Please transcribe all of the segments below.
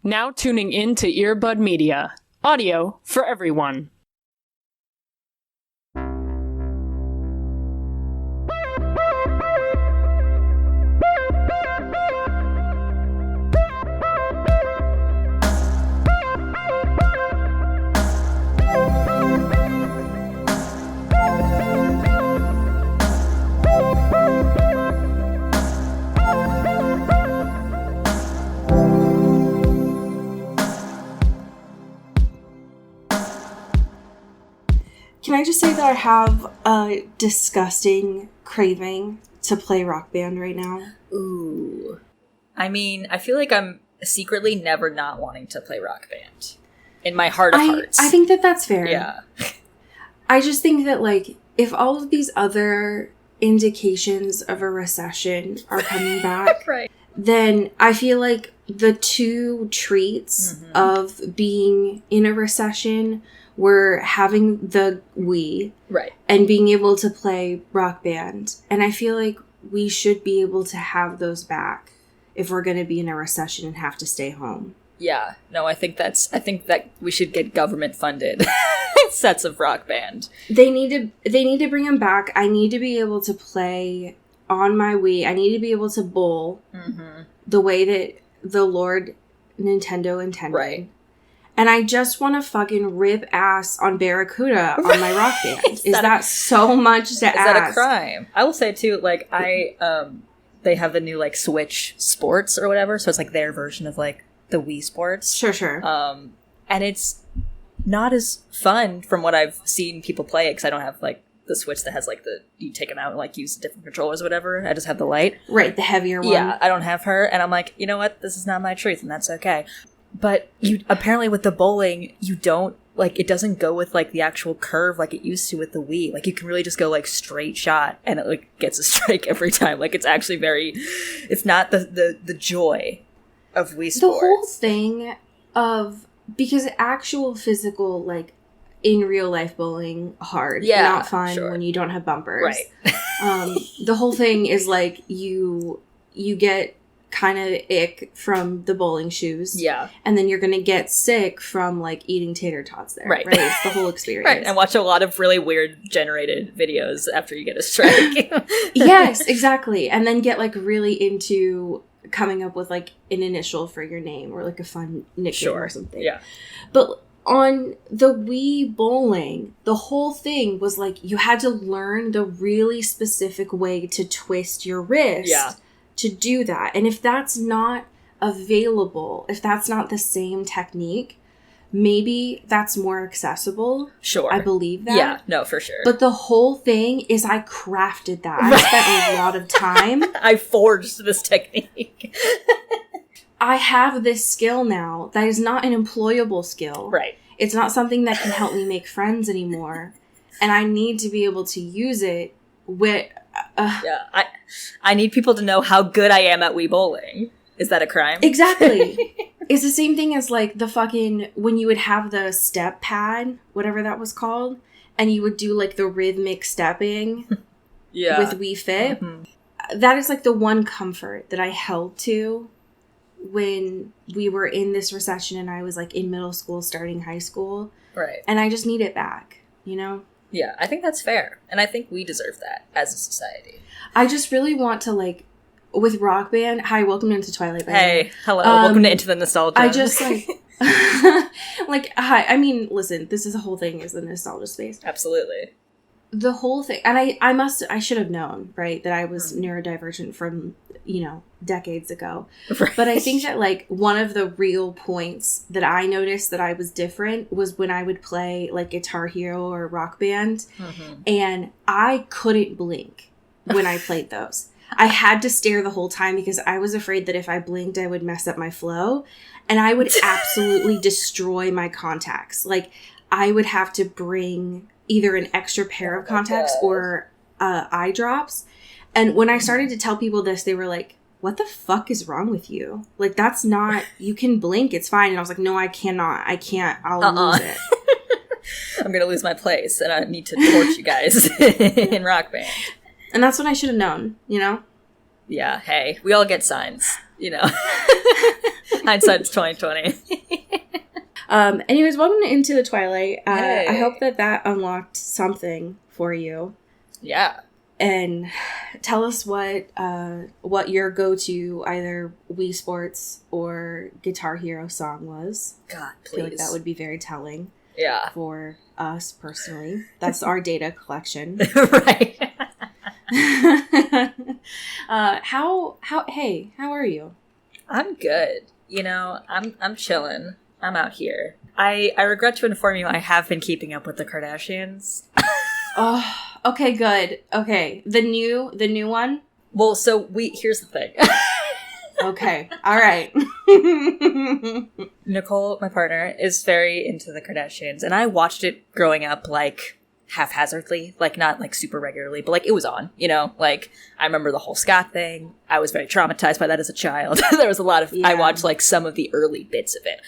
Now tuning in to Earbud Media. Audio for everyone. Can I just say that I have a disgusting craving to play Rock Band right now? Ooh. I mean, I feel like I'm secretly never not wanting to play Rock Band. In my heart of hearts. I think that that's fair. Yeah. I just think that, like, if all of these other indications of a recession are coming back, Right. then I feel like the two treats of being in a recession were having the Wii, right, and being able to play Rock Band. And I feel like we should be able to have those back if we're going to be in a recession and have to stay home. Yeah. No, I think that we should get government funded sets of Rock Band. They need to bring them back. I need to be able to play on my Wii. I need to be able to bowl the way that the Lord Nintendo intended. Right. And I just want to fucking rip ass on Barracuda on my Rock Band. Is that so much to ask? Is that a crime? I will say, too, like, they have the new, like, Switch Sports or whatever, so it's, like, their version of, like, the Wii Sports. Sure. And it's not as fun from what I've seen people play it, because I don't have, like, the Switch that has, like, you take them out and, like, use different controllers or whatever. I just have the light. Right, the heavier one. Yeah, I don't have her, and I'm like, you know what? This is not my truth, and that's okay. But you apparently with the bowling, you don't, like, it doesn't go with, like, the actual curve like it used to with the Wii. Like, you can really just go, like, straight shot, and it, like, gets a strike every time. Like, it's actually it's not the joy of Wii Sports. The whole thing of, because actual physical, like, in real life bowling, hard. Yeah, not fun sure. when you don't have bumpers. Right. The whole thing is, like, you get kind of ick from the bowling shoes. Yeah. And then you're going to get sick from, like, eating tater tots there. Right. It's the whole experience. Right. And watch a lot of really weird generated videos after you get a strike. Yes, exactly. And then get, like, really into coming up with, like, an initial for your name or, like, a fun nickname or something. Yeah. But on the Wii bowling, the whole thing was, like, you had to learn the really specific way to twist your wrist. Yeah. To do that. And if that's not available, if that's not the same technique, maybe that's more accessible. Sure. I believe that. Yeah, no, for sure. But the whole thing is I crafted that. I spent a lot of time. I forged this technique. I have this skill now that is not an employable skill. Right. It's not something that can help me make friends anymore. And I need to be able to use it with... yeah, I need people to know how good I am at Wii bowling. Is that a crime? Exactly. It's the same thing as, like, the fucking... When you would have the step pad, whatever that was called, and you would do, like, the rhythmic stepping with Wii Fit. That is, like, the one comfort that I held to when we were in this recession and I was, like, in middle school, starting high school. Right. And I just need it back, you know? Yeah, I think that's fair. And I think we deserve that as a society. I just really want to, like, with Rock Band... Hi, welcome into Twilight. Hey, hello. Welcome to Into the Nostalgia. I just, like... like, hi. I mean, listen, this is the whole thing is the nostalgia space. Absolutely. The whole thing... And I should have known, right, that I was neurodivergent from, you know, decades ago. Right. But I think that, like, one of the real points that I noticed that I was different was when I would play, like, Guitar Hero or Rock Band. And I couldn't blink when I played those. I had to stare the whole time because I was afraid that if I blinked, I would mess up my flow. And I would absolutely destroy my contacts. Like, I would have to bring either an extra pair of contacts or eye drops. And when I started to tell people this, they were like, what the fuck is wrong with you? Like, that's not, you can blink, it's fine. And I was like, no, I cannot. I can't. I'll lose it. I'm going to lose my place and I need to torch you guys in Rock Band. And that's what I should have known, you know? Yeah, hey, we all get signs, you know? Hindsight's 2020. Anyways, welcome to Into the Twilight. Hey. I hope that unlocked something for you. Yeah. And tell us what your go-to either Wii Sports or Guitar Hero song was. God, I feel like please. that would be very telling. Yeah. For us personally. That's our data collection. Right. How are you? I'm good. You know, I'm chilling. I'm out here. I regret to inform you I have been keeping up with the Kardashians. Oh, okay, good. Okay. The new one? Well, so here's the thing. Okay. All right. Nicole, my partner, is very into the Kardashians, and I watched it growing up, like, haphazardly, like, not, like, super regularly, but, like, it was on, you know? Like, I remember the whole Scott thing. I was very traumatized by that as a child. There was a lot of, Yeah. I watched, like, some of the early bits of it.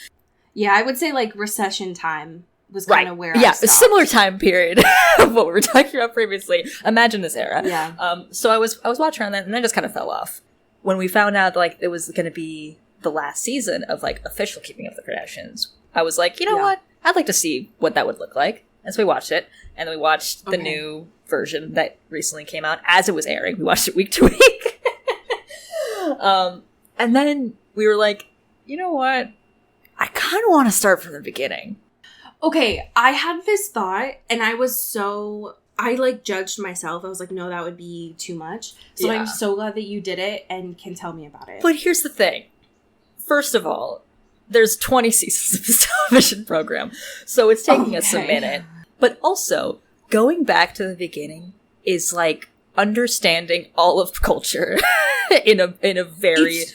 Yeah, I would say, like, recession time was kind of where I Yeah, a stopped. similar time period of what we were talking about previously. Imagine this era. Yeah. So I was watching around that, and I just kind of fell off. When we found out, like, it was going to be the last season of, like, official Keeping Up with the Kardashians, I was like, you know what? I'd like to see what that would look like. And so we watched it, and then we watched the new version that recently came out as it was airing. We watched it week to week. And then we were like, you know what? I kind of want to start from the beginning. Okay, I had this thought, and I like judged myself. I was like, no, that would be too much. So Yeah. I'm so glad that you did it and can tell me about it. But here's the thing. First of all, there's 20 seasons of this television program, so it's taking us a minute. But also, going back to the beginning is like understanding all of culture in a very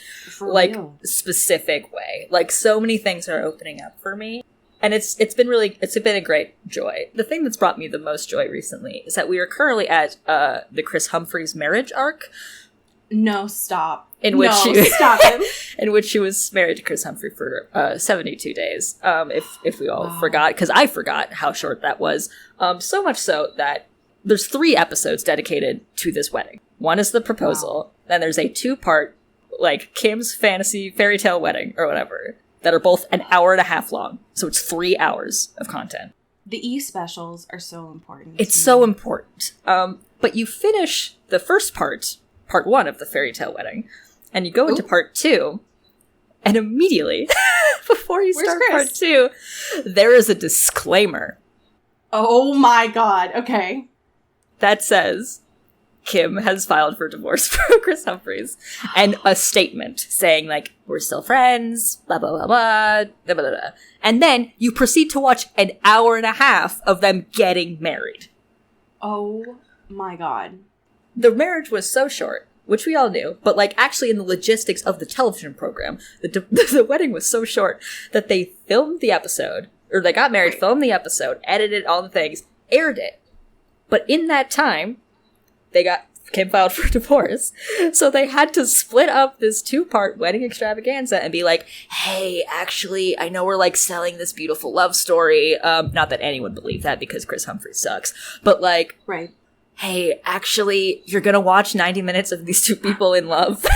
like real. specific way. Like, so many things are opening up for me. And it's been a great joy. The thing that's brought me the most joy recently is that we are currently at the Chris Humphries marriage arc. No, stop. In which stop him. In which she was married to Chris Humphrey for 72 days. If we all forgot, because I forgot how short that was. So much so that there's 3 episodes dedicated to this wedding. One is the proposal. Then there's a 2-part, like, Kim's fantasy fairy tale wedding or whatever, that are both an hour and a half long. So it's 3 hours of content. The E-specials are so important. It's so important. But you finish the first part 1 of the fairy tale wedding, and you go into part 2, and immediately, before you start part 2, there is a disclaimer. Oh my god, okay. That says, Kim has filed for divorce from Chris Humphries, and a statement saying, like, we're still friends, blah, blah, blah, blah, blah, blah, blah. And then you proceed to watch an hour and a half of them getting married. Oh my god. The marriage was so short, which we all knew, but, like, actually in the logistics of the television program, the wedding was so short that they filmed the episode, or they got married, filmed the episode, edited all the things, aired it. But in that time, Kim filed for divorce, so they had to split up this 2-part wedding extravaganza and be like, hey, actually, I know we're, like, selling this beautiful love story, not that anyone believed that because Chris Humphries sucks, but, like, hey, actually, you're gonna watch 90 minutes of these 2 people in love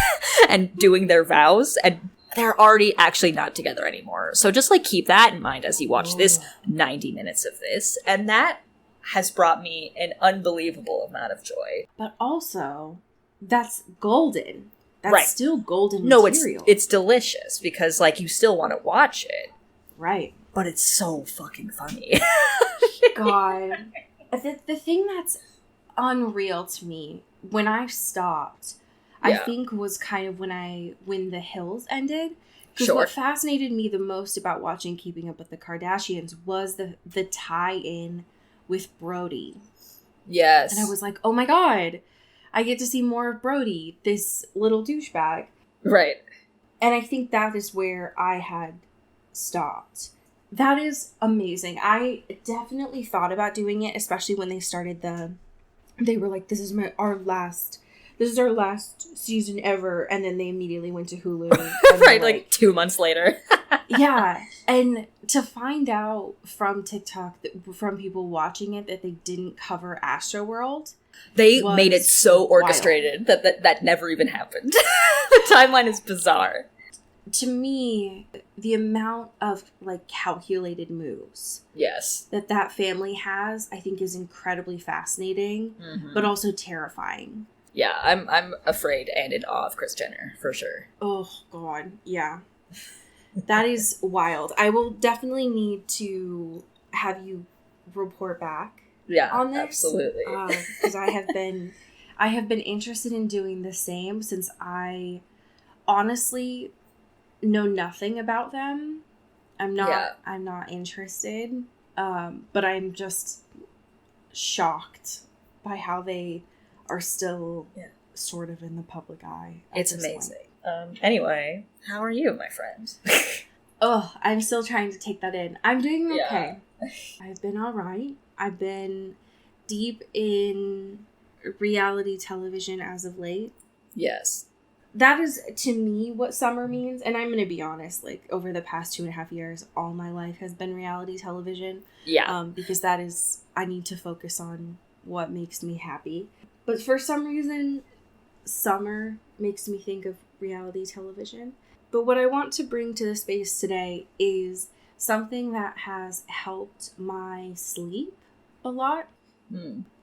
and doing their vows, and they're already actually not together anymore. So just, like, keep that in mind as you watch this 90 minutes of this, and that has brought me an unbelievable amount of joy. But also, that's golden. That's still golden material. material. No, it's delicious because, like, you still want to watch it. Right. But it's so fucking funny. God. The thing that's unreal to me, when I stopped, I think was kind of when The Hills ended. Because what fascinated me the most about watching Keeping Up with the Kardashians was the tie-in with Brody. Yes. And I was like, oh my god, I get to see more of Brody, this little douchebag. Right. And I think that is where I had stopped. That is amazing. I definitely thought about doing it, especially when they started they were like, this is our last season ever, and then they immediately went to Hulu. Right, like 2 months later. Yeah, and to find out from TikTok, from people watching it, that they didn't cover Astroworld. They made it so orchestrated that never even happened. The timeline is bizarre. to me, the amount of like calculated moves Yes. that family has, I think, is incredibly fascinating, but also terrifying. Yeah, I'm afraid and in awe of Kris Jenner, for sure. Oh, God. Yeah. That is wild. I will definitely need to have you report back on this. Absolutely. Because I have been interested in doing the same since I honestly know nothing about them. I'm not interested. But I'm just shocked by how they are still sort of in the public eye. It's amazing. Anyway, how are you, my friend? Oh, I'm still trying to take that in. I'm doing okay. Yeah. I've been all right. I've been deep in reality television as of late. Yes. That is, to me, what summer means. And I'm going to be honest, like, over the past 2.5 years, all my life has been reality television. Yeah. Because that is, I need to focus on what makes me happy. But for some reason, summer makes me think of reality television. But what I want to bring to the space today is something that has helped my sleep a lot.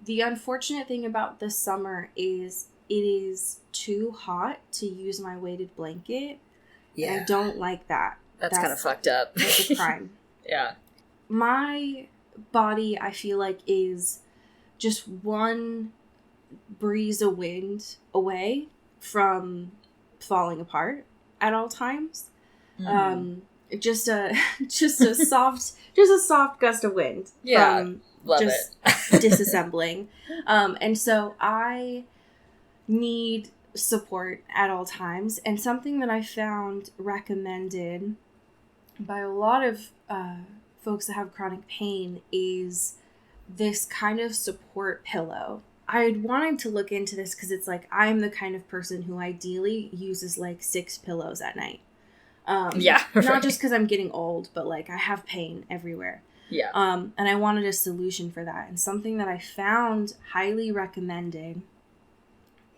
The unfortunate thing about this summer is it is too hot to use my weighted blanket. Yeah. I don't like that. That's kind of fucked up. That's a crime. Yeah. My body, I feel like, is just one breeze of wind away from falling apart at all times. Just a soft gust of wind. Yeah, love just it. disassembling. And so I need support at all times. And something that I found recommended by a lot of folks that have chronic pain is this kind of support pillow. I wanted to look into this because it's like I'm the kind of person who ideally uses like 6 pillows at night. Not just because I'm getting old, but like I have pain everywhere. Yeah. And I wanted a solution for that. And something that I found highly recommended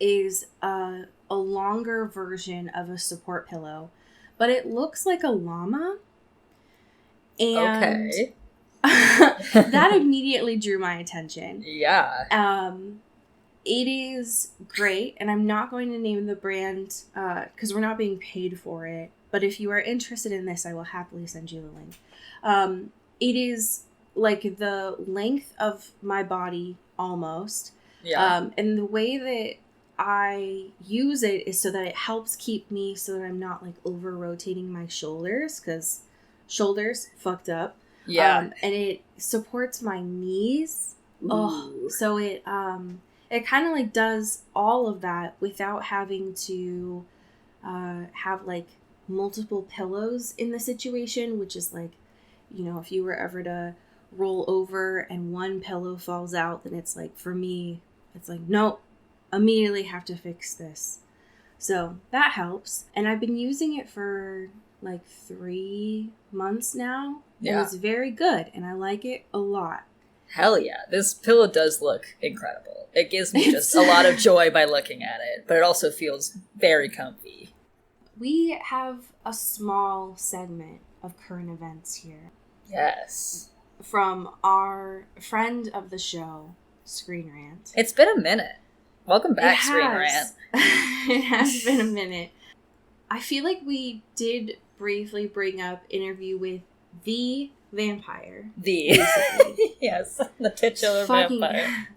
is a longer version of a support pillow, but it looks like a llama. And okay. that immediately drew my attention. Yeah. It is great, and I'm not going to name the brand because we're not being paid for it. But if you are interested in this, I will happily send you the link. It is like the length of my body almost. Yeah. And the way that I use it is so that it helps keep me so that I'm not like over rotating my shoulders because shoulders fucked up. Yeah. And it supports my knees. Ooh. Oh, so it kind of like does all of that without having to have like multiple pillows in the situation, which is like, you know, if you were ever to roll over and one pillow falls out, then it's like, for me, it's like, nope, immediately have to fix this. So that helps. And I've been using it for like 3 months now. Yeah. And it's very good. And I like it a lot. Hell yeah. This pillow does look incredible. It gives me just a lot of joy by looking at it, but it also feels very comfy. We have a small segment of current events here. Yes. From our friend of the show, Screen Rant. It's been a minute. Welcome back, Screen Rant. It has been a minute. I feel like we did briefly bring up interview with the vampire. Yes, the titular vampire.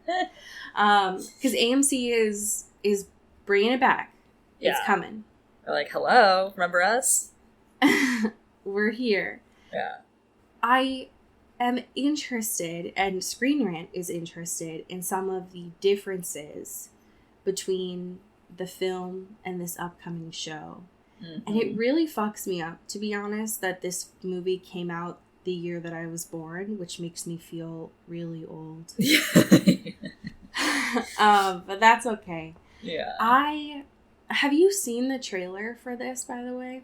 Because AMC is bringing it back. Yeah. It's coming. They're like, hello, remember us? We're here. Yeah. I am interested, and Screen Rant is interested in some of the differences between the film and this upcoming show. Mm-hmm. And it really fucks me up, to be honest, that this movie came out the year that I was born, which makes me feel really old. But that's okay. Yeah. Have you seen the trailer for this, by the way?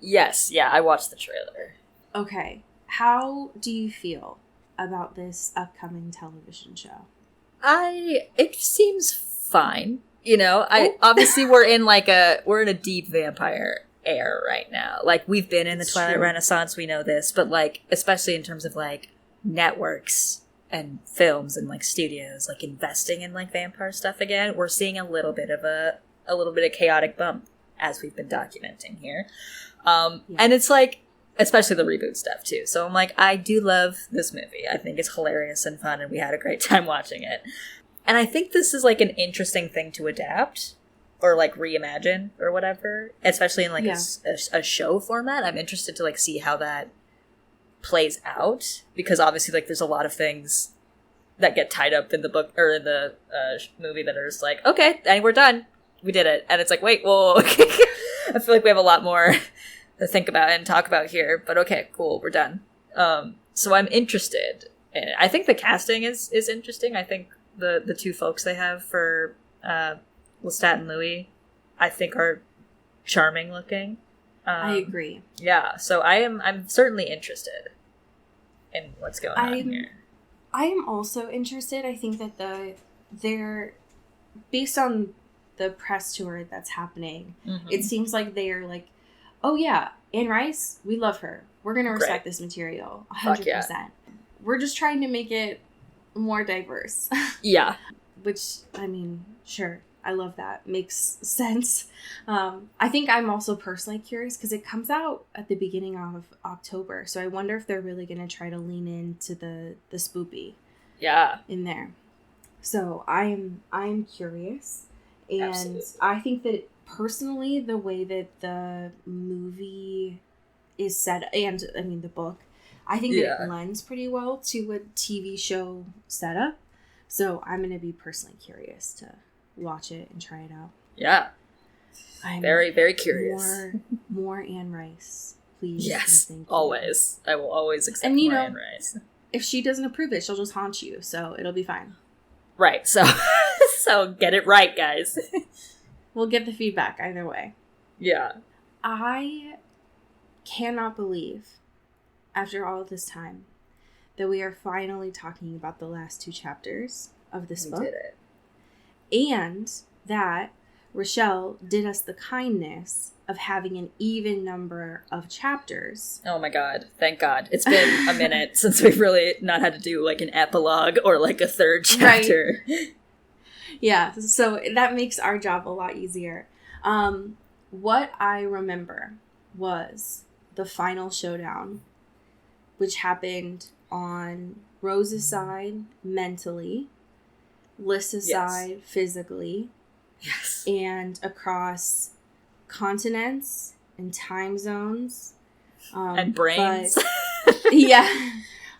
Yes, yeah, I watched the trailer. Okay. How do you feel about this upcoming television show? It seems fine. You know, obviously we're in a deep vampire air right now. Like, we've been in the Twilight Renaissance, we know this, but, like, especially in terms of, like, networks and films and, like, studios, like, investing in, like, vampire stuff again, we're seeing a little bit of chaotic bump, as we've been documenting here. And it's, like, especially the reboot stuff, too. So I'm like, I do love this movie. I think it's hilarious and fun, and we had a great time watching it. And I think this is, like, an interesting thing to adapt or, like, reimagine or whatever, especially in, like, a show format. I'm interested to, like, see how that plays out, because obviously, like, there's a lot of things that get tied up in the book or in the movie that are just like, okay, and we're done. We did it. And it's like, wait, well, okay. I feel like we have a lot more to think about and talk about here, but okay, cool, we're done. So I'm interested. And I think the casting is interesting. I think the two folks they have for Lestat and Louis, I think are charming looking. I agree. Yeah, so I'm certainly interested in what's going on here. I am also interested. I think that they're based on the press tour that's happening. Mm-hmm. It seems like they are like, oh yeah, Anne Rice, we love her. We're gonna respect this material 100%. Yeah. We're just trying to make it more diverse. Yeah. Which, I mean, sure. I love that. Makes sense. I think I'm also personally curious because it comes out at the beginning of October. So I wonder if they're really going to try to lean into the spoopy in there. So I'm curious. And absolutely. I think that personally, the way that the movie is set, and I mean the book, I think that it lends pretty well to a TV show setup. So I'm going to be personally curious to watch it and try it out. Yeah. I'm very, very curious. More Anne Rice, please. Yes, always. I will always accept more Anne Rice. If she doesn't approve it, she'll just haunt you, so it'll be fine. Right, so get it right, guys. We'll get the feedback either way. Yeah. I cannot believe, after all this time, that we are finally talking about the last 2 chapters of this book. We did it. And that Rochelle did us the kindness of having an even number of chapters. Oh my god, thank god. It's been a minute since we've really not had to do like an epilogue or like a 3rd chapter. Right. Yeah, so that makes our job a lot easier. What I remember was the final showdown, which happened on Rose's side mentally, Lissa's side physically, and across continents and time zones and brains.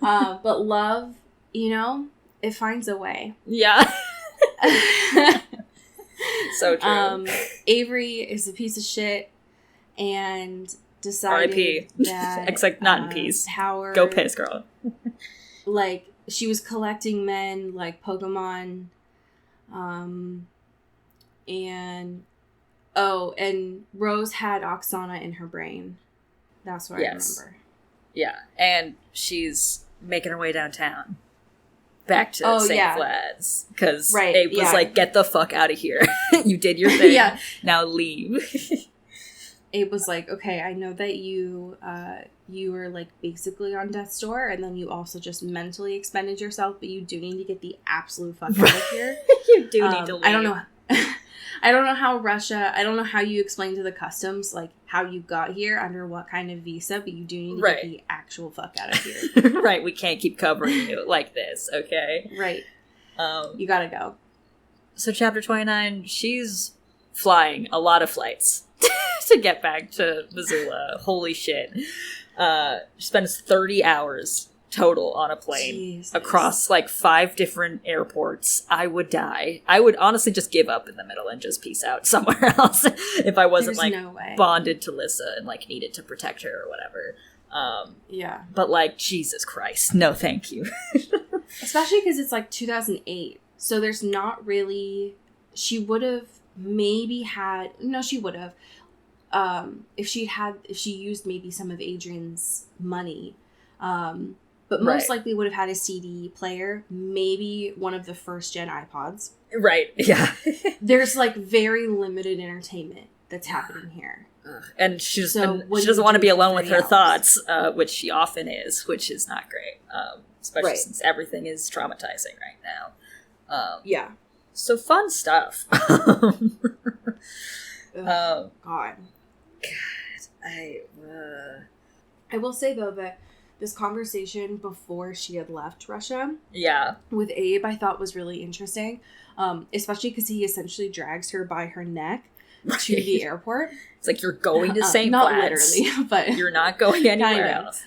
But love, it finds a way. Yeah. So true. Avery is a piece of shit and decided R.I.P. that except not in peace. Howard, go piss, girl. Like, she was collecting men like Pokemon, and Rose had Oksana in her brain. That's what I remember. Yeah, and she's making her way downtown, back to St. Vlad's, because Abe was like, "Get the fuck out of here! You did your thing. Now leave." Abe was like, "Okay, I know that you were like basically on death's door, and then you also just mentally expended yourself, but you do need to get the absolute fuck out of here. You do need to leave." I don't know how Russia. I don't know how you explain to the customs like how you got here under what kind of visa, but you do need to get the actual fuck out of here. Right, we can't keep covering you like this, okay? Right. You gotta go. So chapter 29, she's flying a lot of flights to get back to Missoula. Holy shit. She spends 30 hours total on a plane across like 5 different airports. I would die. I would honestly just give up in the middle and just peace out somewhere else if I wasn't bonded to Lissa and like needed to protect her or whatever. But like, Jesus Christ, no thank you. Especially because it's like 2008, so there's not really. She would have maybe had she would have if she used maybe some of Adrian's money, but most likely would have had a CD player, maybe one of the first gen iPods. Right. Yeah. There's like very limited entertainment that's happening here. And she So what she do doesn't you want to do be for alone with 30 her hours? thoughts, which she often is, which is not great, especially Right. since everything is traumatizing right now. Yeah. So fun stuff. Ugh, God. I will say, though, that this conversation before she had left Russia yeah. with Abe, I thought was really interesting, especially because he essentially drags her by her neck to the airport. It's like, you're going to St. Not Vlad's. literally, but You're not going anywhere kind of. else.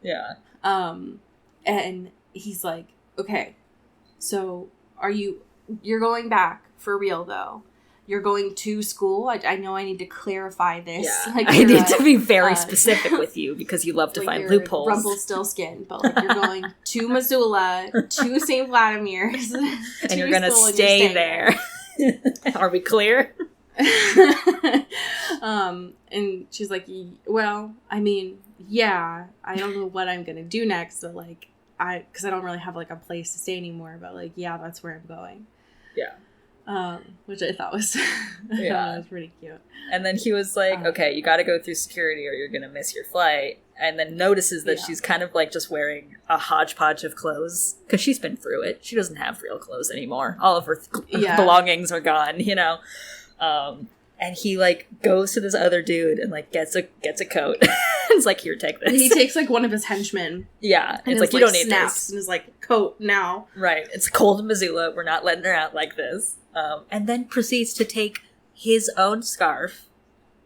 Yeah. And he's like, okay, so you're going back for real, though. You're going to school. I know I need to clarify this. Yeah. Like, I need to be very specific with you because you love to like find you're loopholes. Rumpelstiltskin, but like you're going to Missoula, to St. Vladimir's, and you're going to stay there. Are we clear? And she's like, well, I mean, yeah, I don't know what I'm going to do next, but like, because I don't really have like a place to stay anymore, but like, yeah, that's where I'm going. Yeah. Which I thought was, was pretty cute. And then he was like, okay, you got to go through security or you're going to miss your flight. And then notices that she's kind of like just wearing a hodgepodge of clothes because she's been through it. She doesn't have real clothes anymore. All of her belongings are gone, you know? And he like goes to this other dude and like gets a coat. It's like, here, take this. He takes like one of his henchmen. Yeah. And it's like, you don't need snaps this. And is like, coat now. Right. It's cold in Missoula. We're not letting her out like this. And then proceeds to take his own scarf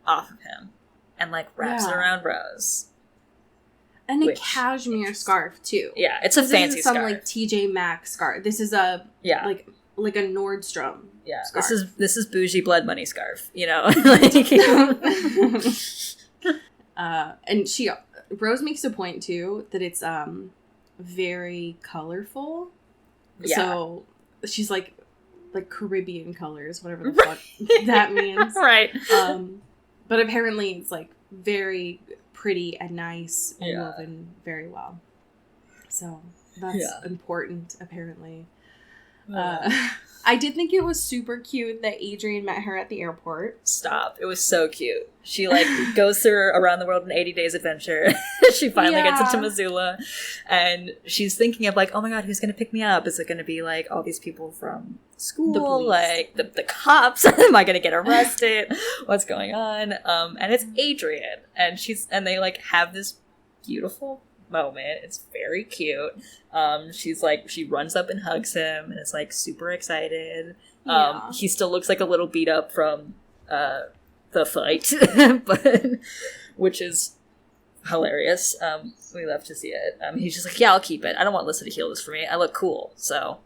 off of him and like wraps it around Rose. And a cashmere scarf too. Yeah, it's a fancy scarf. scarf. Some like TJ Maxx scarf. This is a like a Nordstrom. Yeah, scarf. this is bougie blood money scarf. You know, and Rose makes a point too that it's very colorful. Yeah. So she's like Caribbean colors, whatever the fuck that means. Right. But apparently it's like very pretty and nice and Yeah. woven very well. So that's important, apparently. I did think it was super cute that Adrian met her at the airport. Stop. It was so cute. She like goes through Around the World in 80 Days adventure. She finally gets into Missoula and she's thinking of like, oh my god, who's going to pick me up? Is it going to be like all these people from school? Like the cops? Am I going to get arrested? What's going on? And it's Adrian and they like have this beautiful moment. It's very cute. She's like, she runs up and hugs him and is like super excited. He still looks like a little beat up from the fight, but which is hilarious. We love to see it. He's just like, yeah, I'll keep it. I don't want Lissa to heal this for me. I look cool. So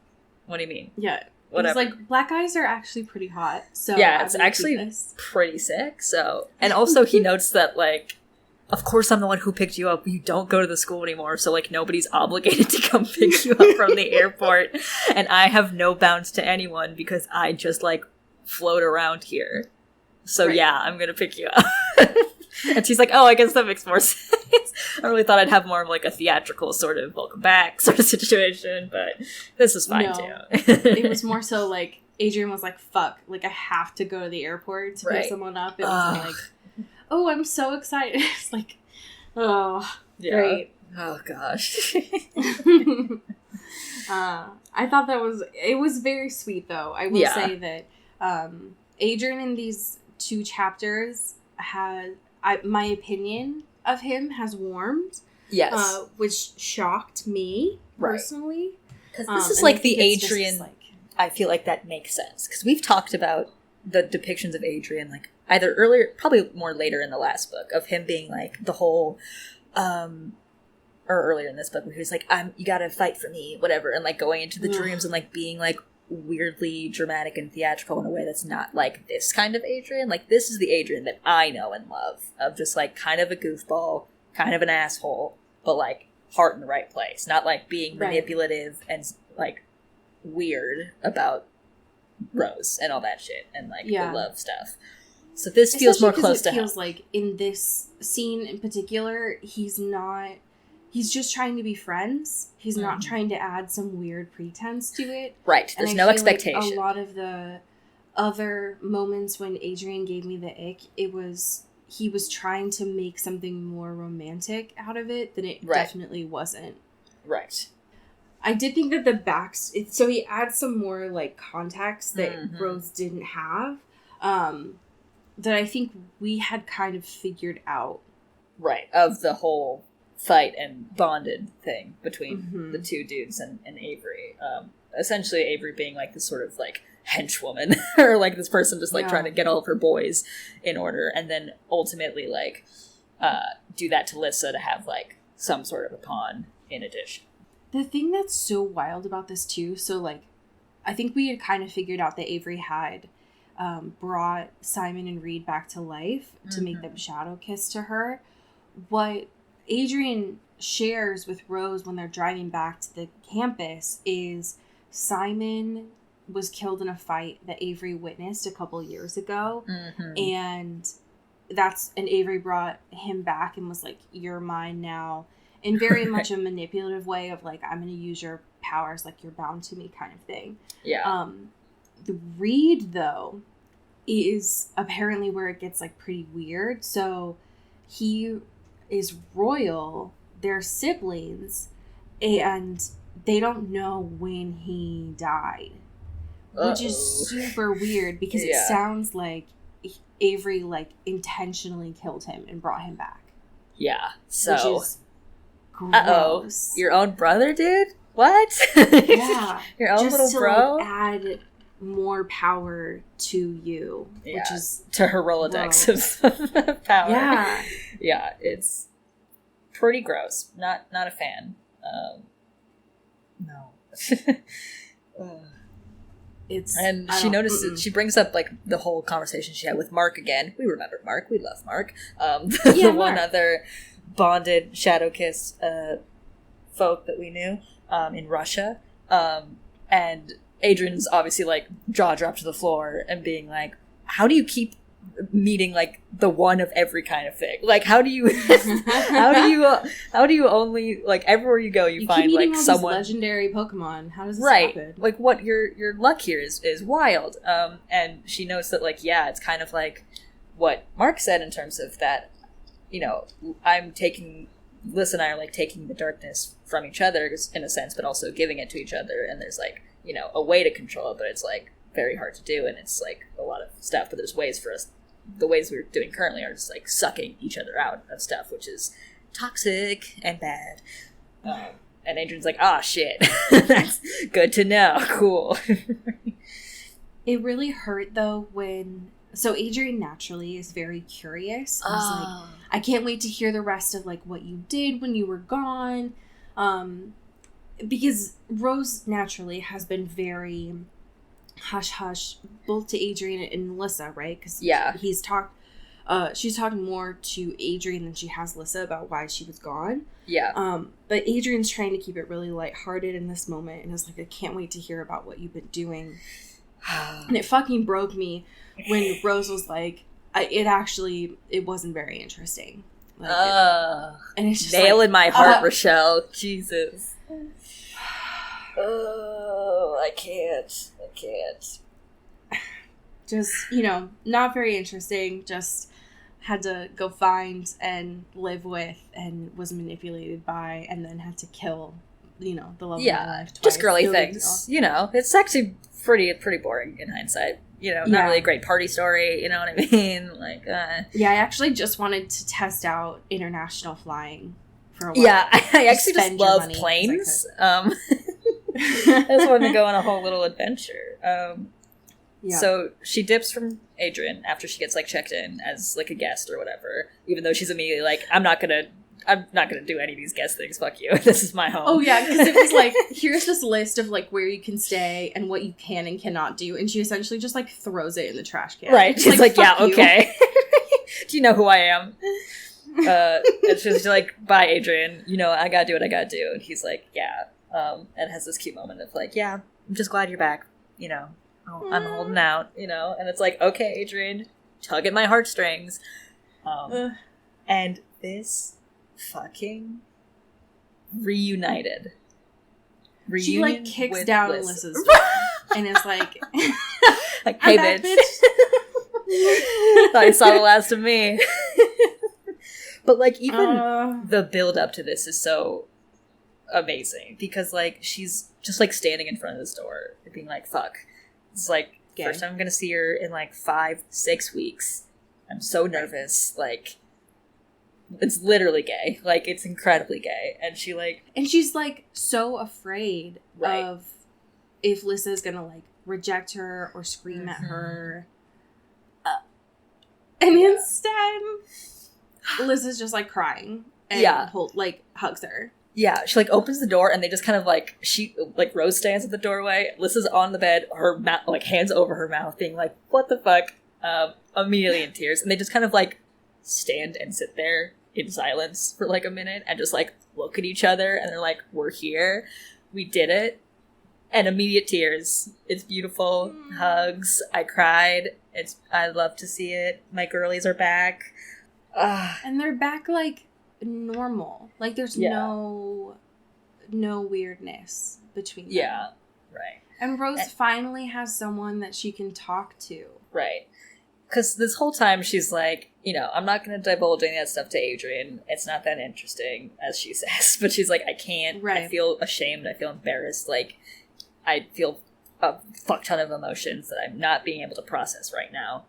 what do you mean? Yeah. Whatever. He's like, black eyes are actually pretty hot. So yeah, it's actually pretty sick. So, and also he notes that like, of course I'm the one who picked you up. You don't go to the school anymore, so like nobody's obligated to come pick you up from the airport. And I have no bounds to anyone because I just like float around here. So yeah, I'm gonna pick you up. And she's like, oh, I guess that makes more sense. I really thought I'd have more of like a theatrical sort of welcome back sort of situation, but this is fine too. It was more so like Adrian was like, fuck, like I have to go to the airport to pick someone up. It was like, oh, I'm so excited. It's like, oh, great. Oh, gosh. I thought it was very sweet, though. I will say that Adrian in these 2 chapters my opinion of him has warmed. Yes. Which shocked me, personally. Because this is like the Adrian, I feel like that makes sense. Because we've talked about the depictions of Adrian, like, either earlier, probably more later in the last book, of him being like the whole, or earlier in this book, where he was like, you gotta fight for me, whatever, and like going into the dreams and like being like weirdly dramatic and theatrical in a way that's not like this kind of Adrian. Like, this is the Adrian that I know and love, of just like kind of a goofball, kind of an asshole, but like heart in the right place, not like being manipulative and like weird about Rose and all that shit and like the love stuff. So this feels more close to him. It feels like in this scene in particular, he's just trying to be friends. He's not trying to add some weird pretense to it. Right. There's no expectation. Like a lot of the other moments when Adrian gave me the ick, it was he was trying to make something more romantic out of it, then it Right. definitely wasn't. Right. I did think that so he adds some more, like, context that Rose didn't have, that I think we had kind of figured out. Right. Of the whole fight and bonded thing between the two dudes and Avery. Essentially Avery being, like, this sort of, like, henchwoman, or, like, this person just, like, trying to get all of her boys in order, and then ultimately, like, do that to Lissa to have, like, some sort of a pawn in addition. The thing that's so wild about this, too, so, like, I think we had kind of figured out that Avery had brought Simon and Reed back to life to make them shadow kiss to her. What Adrian shares with Rose when they're driving back to the campus is Simon was killed in a fight that Avery witnessed a couple years ago. And Avery brought him back and was like, you're mine now. In very much a manipulative way of, like, I'm going to use your powers, like, you're bound to me kind of thing. Yeah. The Reed, though, is apparently where it gets, like, pretty weird. So he is royal, they're siblings, and they don't know when he died. Which is super weird because it sounds like Avery, like, intentionally killed him and brought him back. Yeah. So. Which is gross. Your own brother, dude? What? Yeah. Your own just little to, bro? like, add more power to you. Yeah. Which is to her Rolodex of power. Yeah. Yeah, it's pretty gross. Not a fan. No. And she notices, she brings up, like, the whole conversation she had with Mark again. We remember Mark. We love Mark. The one other bonded shadow kiss folk that we knew in Russia. And Adrian's obviously, like, jaw dropped to the floor and being like, how do you keep meeting, like, the one of every kind of thing? Like, how do you how do you only, like, everywhere you go you find, like, someone legendary Pokemon. How does this happen? Like, what your luck here is wild. And she notes that, like, yeah, it's kind of like what Mark said in terms of that, you know, Liz and I are, like, taking the darkness from each other in a sense, but also giving it to each other, and there's, like, you know, a way to control it, but it's, like, very hard to do, and it's, like, a lot of stuff, but there's ways for us. The ways we're doing currently are just, like, sucking each other out of stuff, which is toxic and bad. And Adrian's like, oh, shit. That's good to know. Cool. It really hurt, though, when... So Adrian naturally is very curious. I was like, I can't wait to hear the rest of, like, what you did when you were gone. Because Rose naturally has been very... hush-hush, both to Adrian and Lissa, right? Because she's talked more to Adrian than she has Lissa about why she was gone. Yeah. But Adrian's trying to keep it really lighthearted in this moment, and is like, I can't wait to hear about what you've been doing. And it fucking broke me when Rose was like, it wasn't very interesting. Like, and it's just nail like, in my heart, Rochelle. Jesus. Oh, I can't. Just, you know, not very interesting. Just had to go find and live with and was manipulated by and then had to kill, you know, the love of my life twice. Just girly things. You know, it's actually pretty boring in hindsight. You know, not really a great party story, you know what I mean? Like, Yeah, I actually just wanted to test out international flying for a while. Yeah, I actually just love planes. I just wanted to go on a whole little adventure. So she dips from Adrian after she gets, like, checked in as, like, a guest or whatever, even though she's immediately like, I'm not gonna do any of these guest things, fuck you. This is my home. Oh yeah, because it was like, here's this list of, like, where you can stay and what you can and cannot do, and she essentially just, like, throws it in the trash can. Right, she's like yeah, okay. Do you know who I am? And she's like, bye, Adrian, you know, I gotta do what I gotta do. And he's like, yeah. And has this cute moment of, like, yeah, I'm just glad you're back, you know. I'm holding out, you know. And it's like, okay, Adrian, tug at my heartstrings. And this fucking reunited. She, like, kicks down Alyssa's and is like, like, hey, bitch. Thought you saw the last of me. But, like, even the build up to this is so amazing because, like, she's just, like, standing in front of this door and being like, fuck. It's like, first time I'm gonna see her in, like, 5-6 weeks. I'm so nervous. Like, it's literally gay. Like, it's incredibly gay. And she, like... And she's, like, so afraid of if Lissa's gonna, like, reject her or scream at her. And instead, Lissa's just, like, crying. And, hugs her. Yeah, she, like, opens the door, and they just kind of, like... Rose stands at the doorway. Lissa's on the bed, her mouth, like, hands over her mouth, being like, what the fuck? Immediately in tears. And they just kind of, like, stand and sit there in silence for like a minute and just like look at each other and they're like, we're here, we did it, and immediate tears. It's beautiful. Hugs. I cried. I love to see it. My girlies are back. And they're back like normal. Like there's no weirdness between them. Yeah, right. And Rose finally has someone that she can talk to. Right. Because this whole time she's like, you know, I'm not going to divulge any of that stuff to Adrian. It's not that interesting, as she says. But she's like, I can't. Right. I feel ashamed. I feel embarrassed. Like, I feel a fuck ton of emotions that I'm not being able to process right now.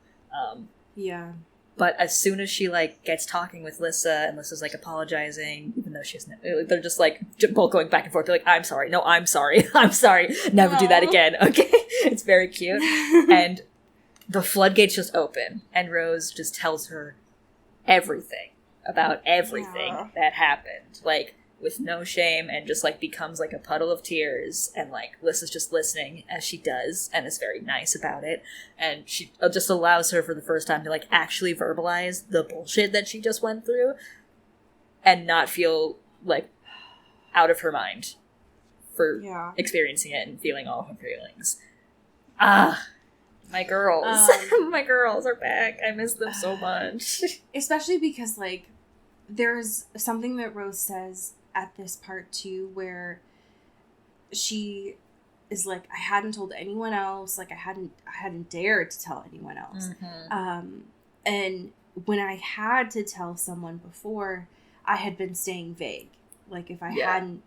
Yeah. But as soon as she, like, gets talking with Lissa, and Lissa's, like, apologizing, even though she's... They're just, like, both going back and forth. They're like, I'm sorry. No, I'm sorry. I'm sorry. Never do that again. Okay? It's very cute. And... the floodgates just open, and Rose just tells her everything about everything that happened, like, with no shame, and just, like, becomes, like, a puddle of tears, and, like, Lissa's just listening, as she does, and is very nice about it, and she just allows her for the first time to, like, actually verbalize the bullshit that she just went through, and not feel, like, out of her mind for experiencing it and feeling all her feelings. My girls. My girls are back. I miss them so much. Especially because, like, there's something that Rose says at this part, too, where she is like, I hadn't told anyone else. Like, I hadn't dared to tell anyone else. Mm-hmm. And when I had to tell someone before, I had been staying vague. Like, if I hadn't,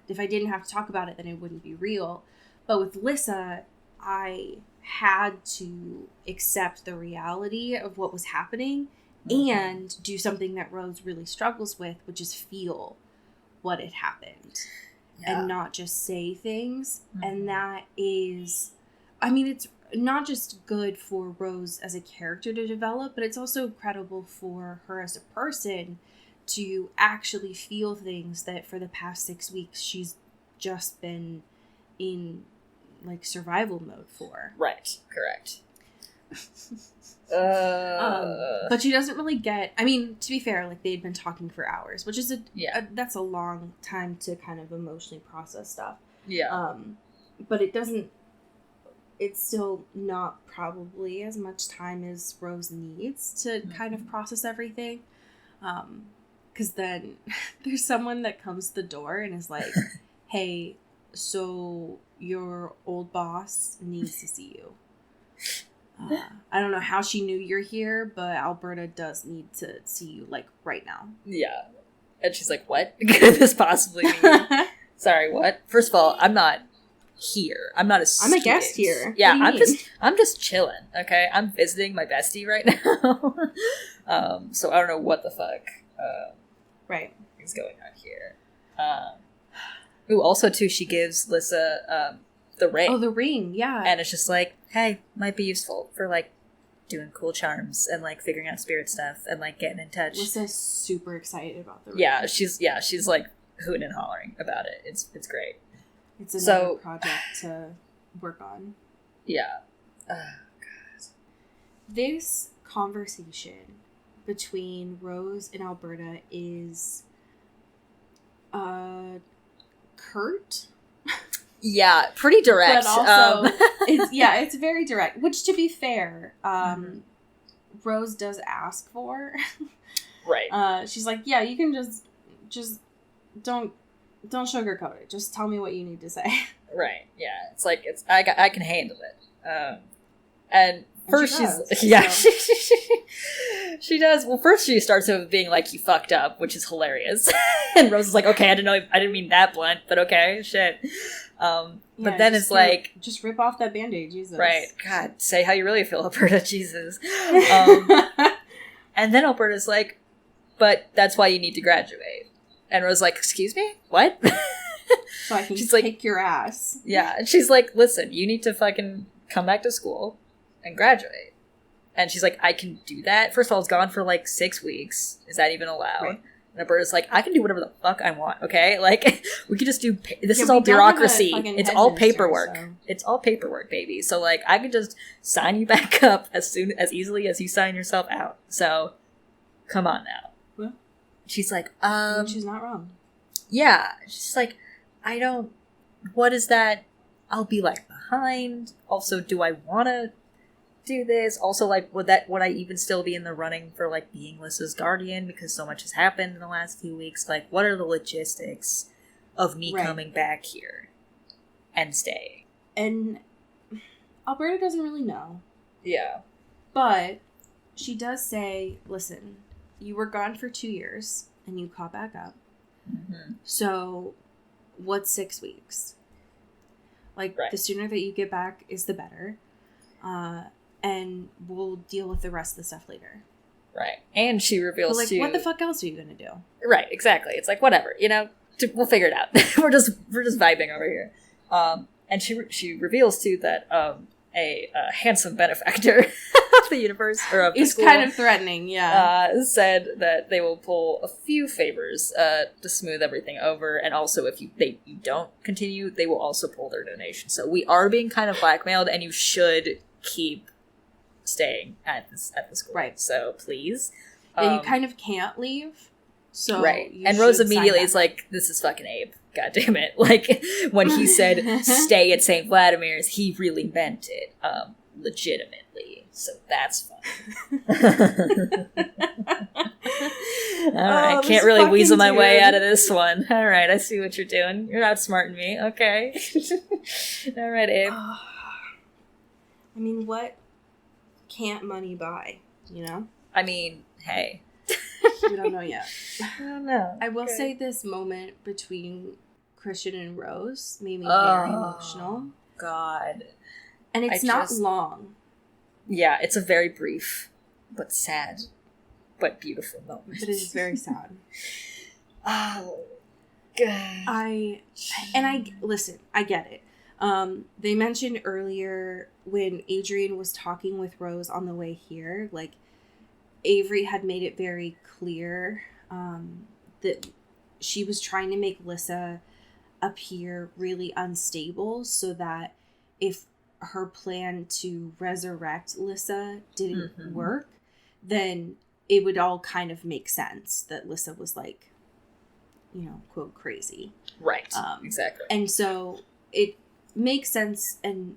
if I didn't have to talk about it, then it wouldn't be real. But with Lissa, I had to accept the reality of what was happening and do something that Rose really struggles with, which is feel what had happened and not just say things. And that is, I mean, it's not just good for Rose as a character to develop, but it's also incredible for her as a person to actually feel things that for the past 6 weeks she's just been in like survival mode for. Right. Correct. But she doesn't really get, I mean, to be fair, like they'd been talking for hours, which is that's a long time to kind of emotionally process stuff. Yeah. But it's still not probably as much time as Rose needs to kind of process everything. Because then there's someone that comes to the door and is like, hey, so your old boss needs to see you. I don't know how she knew you're here, but Alberta does need to see you, like, right now. Yeah. And she's like, what could this possibly mean? Sorry, what? First of all, I'm not here. I'm not a student. I'm a guest here. Yeah, I'm just chilling, okay? I'm visiting my bestie right now. So I don't know what the fuck right is going on here. Ooh, also, too, she gives Lissa the ring. Oh, the ring, yeah. And it's just like, hey, might be useful for, like, doing cool charms and, like, figuring out spirit stuff and, like, getting in touch. Lissa's super excited about the ring. Yeah, she's like, hooting and hollering about it. It's great. It's another project to work on. Yeah. God. This conversation between Rose and Alberta is curt. Yeah, pretty direct. But also, it's very direct. Which, to be fair, Rose does ask for. Right. She's like, yeah, you can just don't sugarcoat it. Just tell me what you need to say. Right. Yeah. It's like I can handle it. First, she she's does, yeah, so. she does. Well, first she starts with being like, "You fucked up," which is hilarious. And Rose is like, "Okay, I didn't mean that blunt, but okay, shit." But then it's like, just rip off that Band-Aid, Jesus. right? God, say how you really feel, Alberta. Jesus. And then Alberta's like, "But that's why you need to graduate." And Rose's like, "Excuse me, what?" So I can She's kick like, your ass. yeah, and she's like, "Listen, you need to fucking come back to school and graduate." And she's like, "I can do that. First of all, it's gone for like 6 weeks. Is that even allowed?" Right. And Alberta's like, "I can do whatever the fuck I want, okay? Like, we could just do, this Yeah, is all we don't have a bureaucracy. fucking It's all headmistress, paperwork. so. It's all paperwork, baby. So, like, I can just sign you back up as easily as you sign yourself out. So, come on now." Well, she's like, she's not wrong. yeah. She's like, what is that? I'll be like behind. Also, do I want to do this? Also, like, would I even still be in the running for like being Lissa's guardian, because so much has happened in the last few weeks? Like, what are the logistics of me coming back here and staying? And Alberta doesn't really know. Yeah. But she does say, listen, you were gone for 2 years and you caught back up. Mm-hmm. So what's 6 weeks? Like, the sooner that you get back is the better. And we'll deal with the rest of the stuff later. Right. And she reveals but, like, what the fuck else are you going to do? Right, exactly. It's like, whatever, we'll figure it out. we're just vibing over here. And she reveals too that a handsome benefactor of the universe, or of the It's school, kind of threatening, said that they will pull a few favors to smooth everything over, and also if you don't continue, they will also pull their donation. So we are being kind of blackmailed, and you should keep staying at the school. Right. So please. Yeah, you kind of can't leave. So right. you And Rose should immediately sign is like, "This is fucking Abe. God damn it." Like, when he said stay at St. Vladimir's, he really meant it. Legitimately. So that's fun. Alright, I can't really weasel my way out of this one. Alright, I see what you're doing. You're outsmarting me. Okay. Alright, Abe. I mean, what can't money buy, you know? I mean, hey. We don't know yet. I don't know. I will say this moment between Christian and Rose made me very emotional. God. And it's not long. Yeah, it's a very brief, but sad, but beautiful moment. But it is very sad. Oh, God. Listen, I get it. They mentioned earlier when Adrian was talking with Rose on the way here, like, Avery had made it very clear that she was trying to make Lissa appear really unstable, so that if her plan to resurrect Lissa didn't work, then it would all kind of make sense that Lissa was, like, quote, crazy. Right, exactly. And so it makes sense, and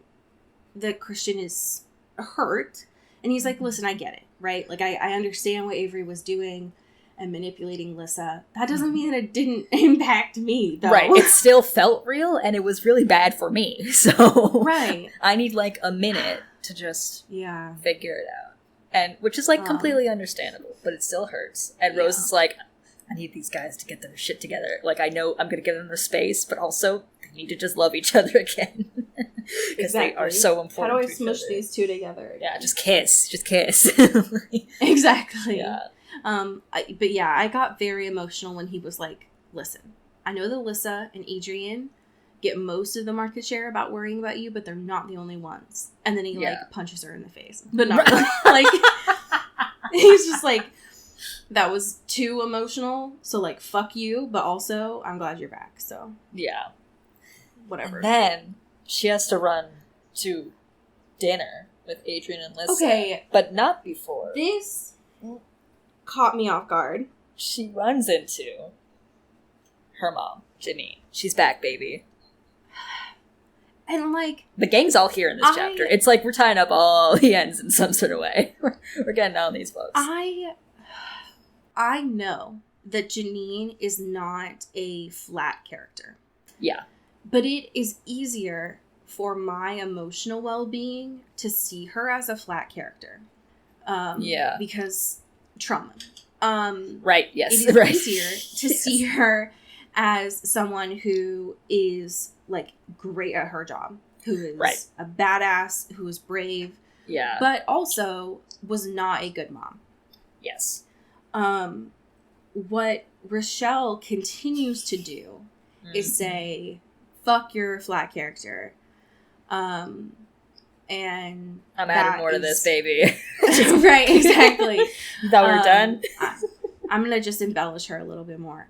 that Christian is hurt, and he's like, listen, I get it, right? Like, I understand what Avery was doing and manipulating Lissa. That doesn't mean that it didn't impact me, though. Right, it still felt real, and it was really bad for me, so right. I need, like, a minute to just figure it out. And which is, like, completely understandable, but it still hurts. And Rose is like, I need these guys to get their shit together. Like, I know I'm gonna give them their space, but also they need to just love each other again. Because they are so important. How do I smush these two together again? Yeah, just kiss. Just kiss. Exactly. Yeah. I got very emotional when he was like, listen, I know that Lissa and Adrian get most of the market share about worrying about you, but they're not the only ones. And then he, like, punches her in the face. But not really. Like, he's just like, that was too emotional, so, like, fuck you, but also, I'm glad you're back, so. Yeah. Whatever. And then she has to run to dinner with Adrian and Lissa. Okay. But not before. This caught me off guard. She runs into her mom, Janine. She's back, baby. And, like... The gang's all here in this chapter. It's like we're tying up all the ends in some sort of way. We're getting on these folks. I know that Janine is not a flat character. Yeah. But it is easier for my emotional well-being to see her as a flat character. Because trauma. Right, yes. It is right. easier to see her as someone who is, like, great at her job, who is a badass, who is brave, but also was not a good mom. Yes. What Rochelle continues to do is say, fuck your flat character. And I'm adding more to this, baby. Right, exactly. You thought we were done? I'm going to just embellish her a little bit more.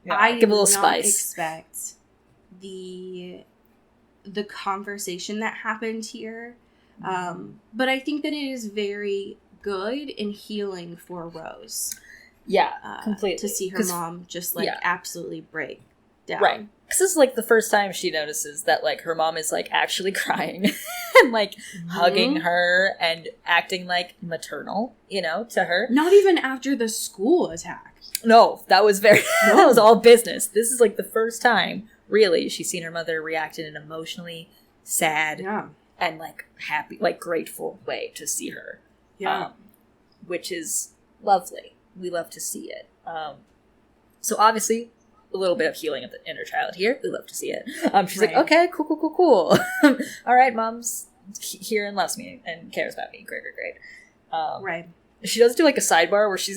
Yeah, I give a little did not spice. expect the conversation that happened here. But I think that it is very good and healing for Rose. Yeah, completely. To see her mom just, like, absolutely break down. Right. Because this is, like, the first time she notices that, like, her mom is, like, actually crying and, like, hugging her and acting, like, maternal, you know, to her. Not even after the school attack. No, that was that was all business. This is, like, the first time, really, she's seen her mother react in an emotionally sad and, like, happy, like, grateful way to see her. Yeah. Which is lovely. We love to see it. So obviously, a little bit of healing of the inner child here. We love to see it. She's like, okay, cool. All right, mom's here and loves me and cares about me. Great. Right. She does do like a sidebar where she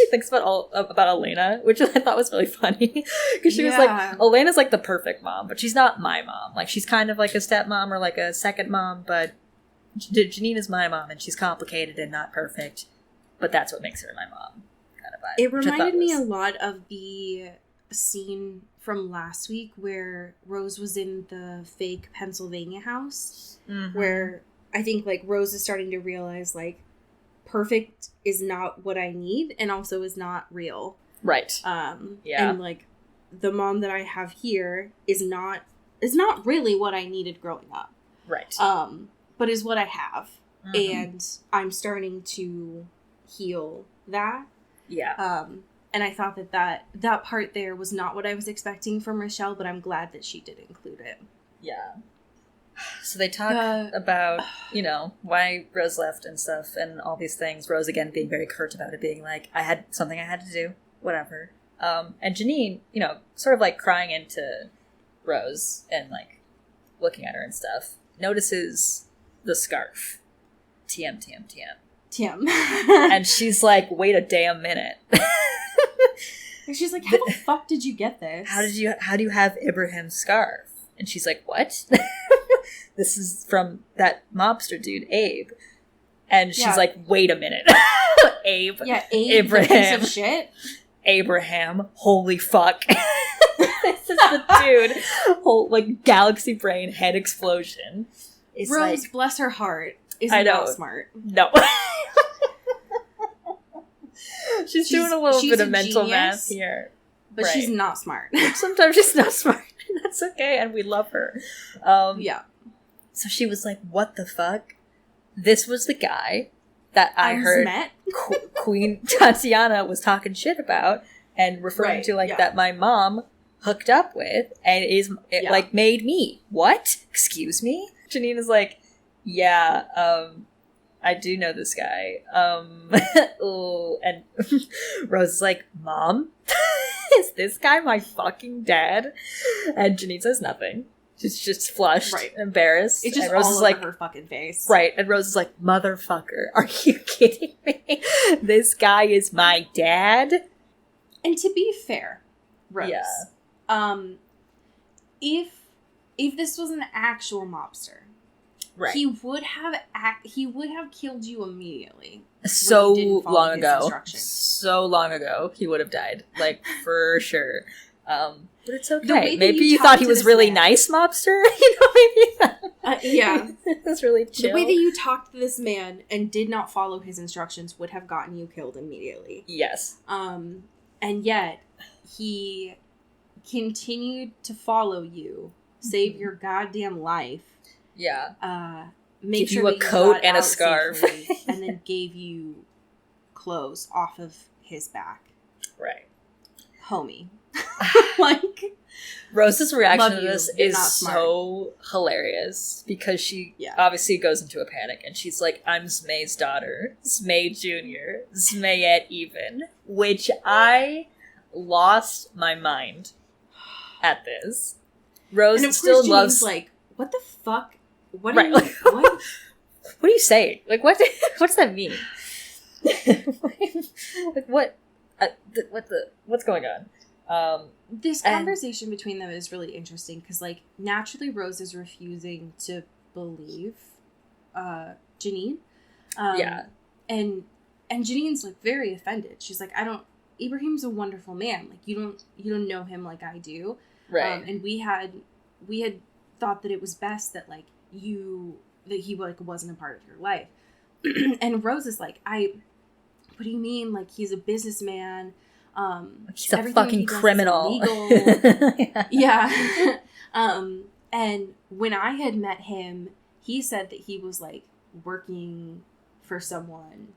thinks about Elena, which I thought was really funny because she was like, Elena's like the perfect mom, but she's not my mom. Like she's kind of like a stepmom or like a second mom, but Janine is my mom and she's complicated and not perfect. But that's what makes her my mom, kind of vibe. It reminded me a lot of the scene from last week where Rose was in the fake Pennsylvania house, where I think, like, Rose is starting to realize, like, perfect is not what I need and also is not real. Right. And, like, the mom that I have here is not really what I needed growing up. Right. But is what I have. And I'm starting to heal that. Yeah. And I thought that part there was not what I was expecting from Rochelle, but I'm glad that she did include it. Yeah. So they talk about, you know, why Rose left and stuff and all these things. Rose, again, being very curt about it, being like, I had something I had to do, whatever. And Janine, you know, sort of like crying into Rose and like looking at her and stuff, notices the scarf. TM. And she's like, wait a damn minute. And she's like, how the fuck did you get this? How do you have Ibrahim's scarf? And she's like, what? This is from that mobster dude, Abe. And she's like, wait a minute. Abe. Yeah, Abe, Abraham. the piece of shit. Abraham. Holy fuck. This is the dude. Whole, like, galaxy brain head explosion. It's Rose, like, bless her heart, is not smart. No. She's doing a little bit of mental math here. But she's not smart. Sometimes she's not smart. That's okay, and we love her. So she was like, what the fuck? This was the guy that I heard Queen Tatiana was talking shit about and referring to, like, that my mom hooked up with and like, made me. What? Excuse me? Janine is like, I do know this guy. Ooh, and Rose is like, Mom, is this guy my fucking dad? And Janine says nothing. She's just flushed, embarrassed. It's just and Rose all is over like, her fucking face. Right, and Rose is like, motherfucker, are you kidding me? This guy is my dad? And to be fair, Rose, if this was an actual mobster, he would have killed you immediately. So long ago, he would have died, like, for sure. But it's okay. Maybe you thought he was really nice, mobster. You know, maybe that's really chill. The way that you talked to this man and did not follow his instructions would have gotten you killed immediately. Yes. And yet he continued to follow you, save your goddamn life. Yeah. Make give sure you a coat and a scarf, safely, and then gave you clothes off of his back. Right. Homie. Like, Rose's reaction Love to you. this You're is not smart. so hilarious because she Yeah. obviously goes into a panic and she's like, I'm Smay's daughter, Smay Jr., Smayette even, which I lost my mind at this. Rose And of still course, loves... Janine's like, what the fuck? What Right, are you, what? What are you saying? Like, what does that mean? Like, what's going on? This And- conversation between them is really interesting because, like, naturally Rose is refusing to believe Janine. Yeah. And Janine's, like, very offended. She's like, Ibrahim's a wonderful man. Like, you don't know him like I do. Right. And we had thought that it was best that, like, that he, like, wasn't a part of your life. And Rose is like, what do you mean? Like, he's a businessman. He's a everything fucking he does is criminal. illegal. Yeah. And when I had met him, he said that he was, like, working for someone,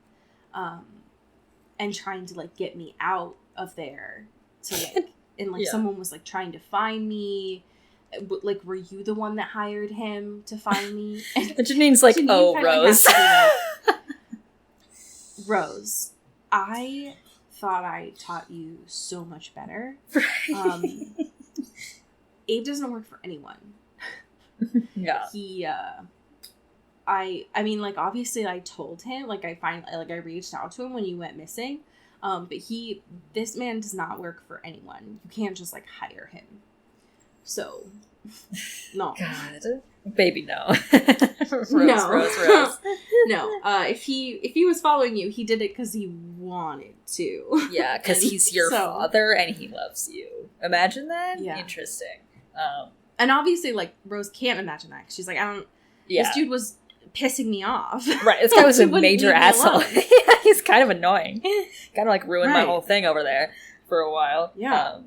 and trying to, like, get me out of there to, like, and, like, Yeah. someone was, like, trying to find me. Like, were you the one that hired him to find me? And Janine's like, Janine oh, finally Rose. has to be like, Rose, I thought I taught you so much better. Abe doesn't work for anyone. Yeah. He, I mean, like, obviously I told him, like, I reached out to him when you went missing. But this man does not work for anyone. You can't just, like, hire him. So, no. God. Baby, no. Rose, No. Rose. No. If he was following you, he did it because he wanted to. Yeah, because And he's your so- father and he loves you. Imagine that? Yeah. Interesting. And obviously, like, Rose can't imagine that. 'Cause she's like, Yeah. this dude was pissing me off. Right, this guy was a He wouldn't major leave me asshole. alone. Yeah, he's kind of annoying. Kind of, like, ruined my Right. whole thing over there for a while. Yeah.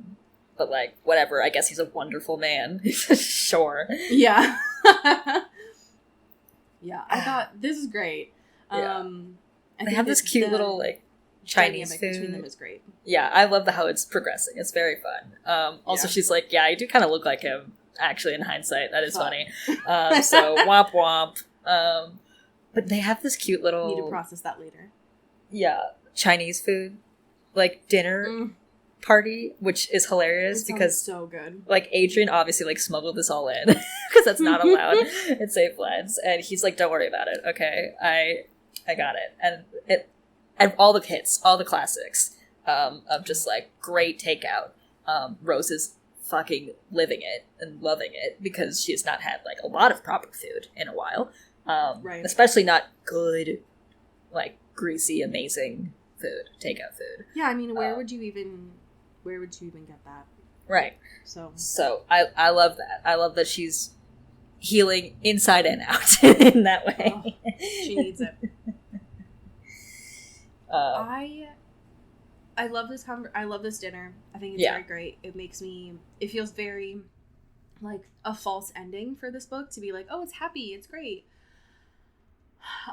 But, like, whatever. I guess he's a wonderful man. Sure. Yeah. Yeah, I thought this is great. Yeah. I They think have this that cute the little, like, Chinese dynamic food. between them is great. Yeah, I love how it's progressing. It's very fun. Also, Yeah. she's like, yeah, I do kind of look like him, actually, in hindsight. That is Fuck. funny. So, womp womp. But they have this cute little... Need to process that later. Yeah, Chinese food, like, dinner party, which is hilarious It sounds because... so good. Like, Adrian obviously, like, smuggled this all in because that's not allowed in Safe Lands. And he's like, don't worry about it, okay? I got it. And all the hits, all the classics of just, like, great takeout. Rose is fucking living it and loving it because she has not had, like, a lot of proper food in a while. Right. Especially not good, like, greasy, amazing food, takeout food. Yeah, I mean, where would you even get that? Right. So I love that. I love that she's healing inside and out in that way. she needs it. I love this I love this dinner. I think it's very great. It feels very like a false ending for this book to be like, oh, it's happy, it's great.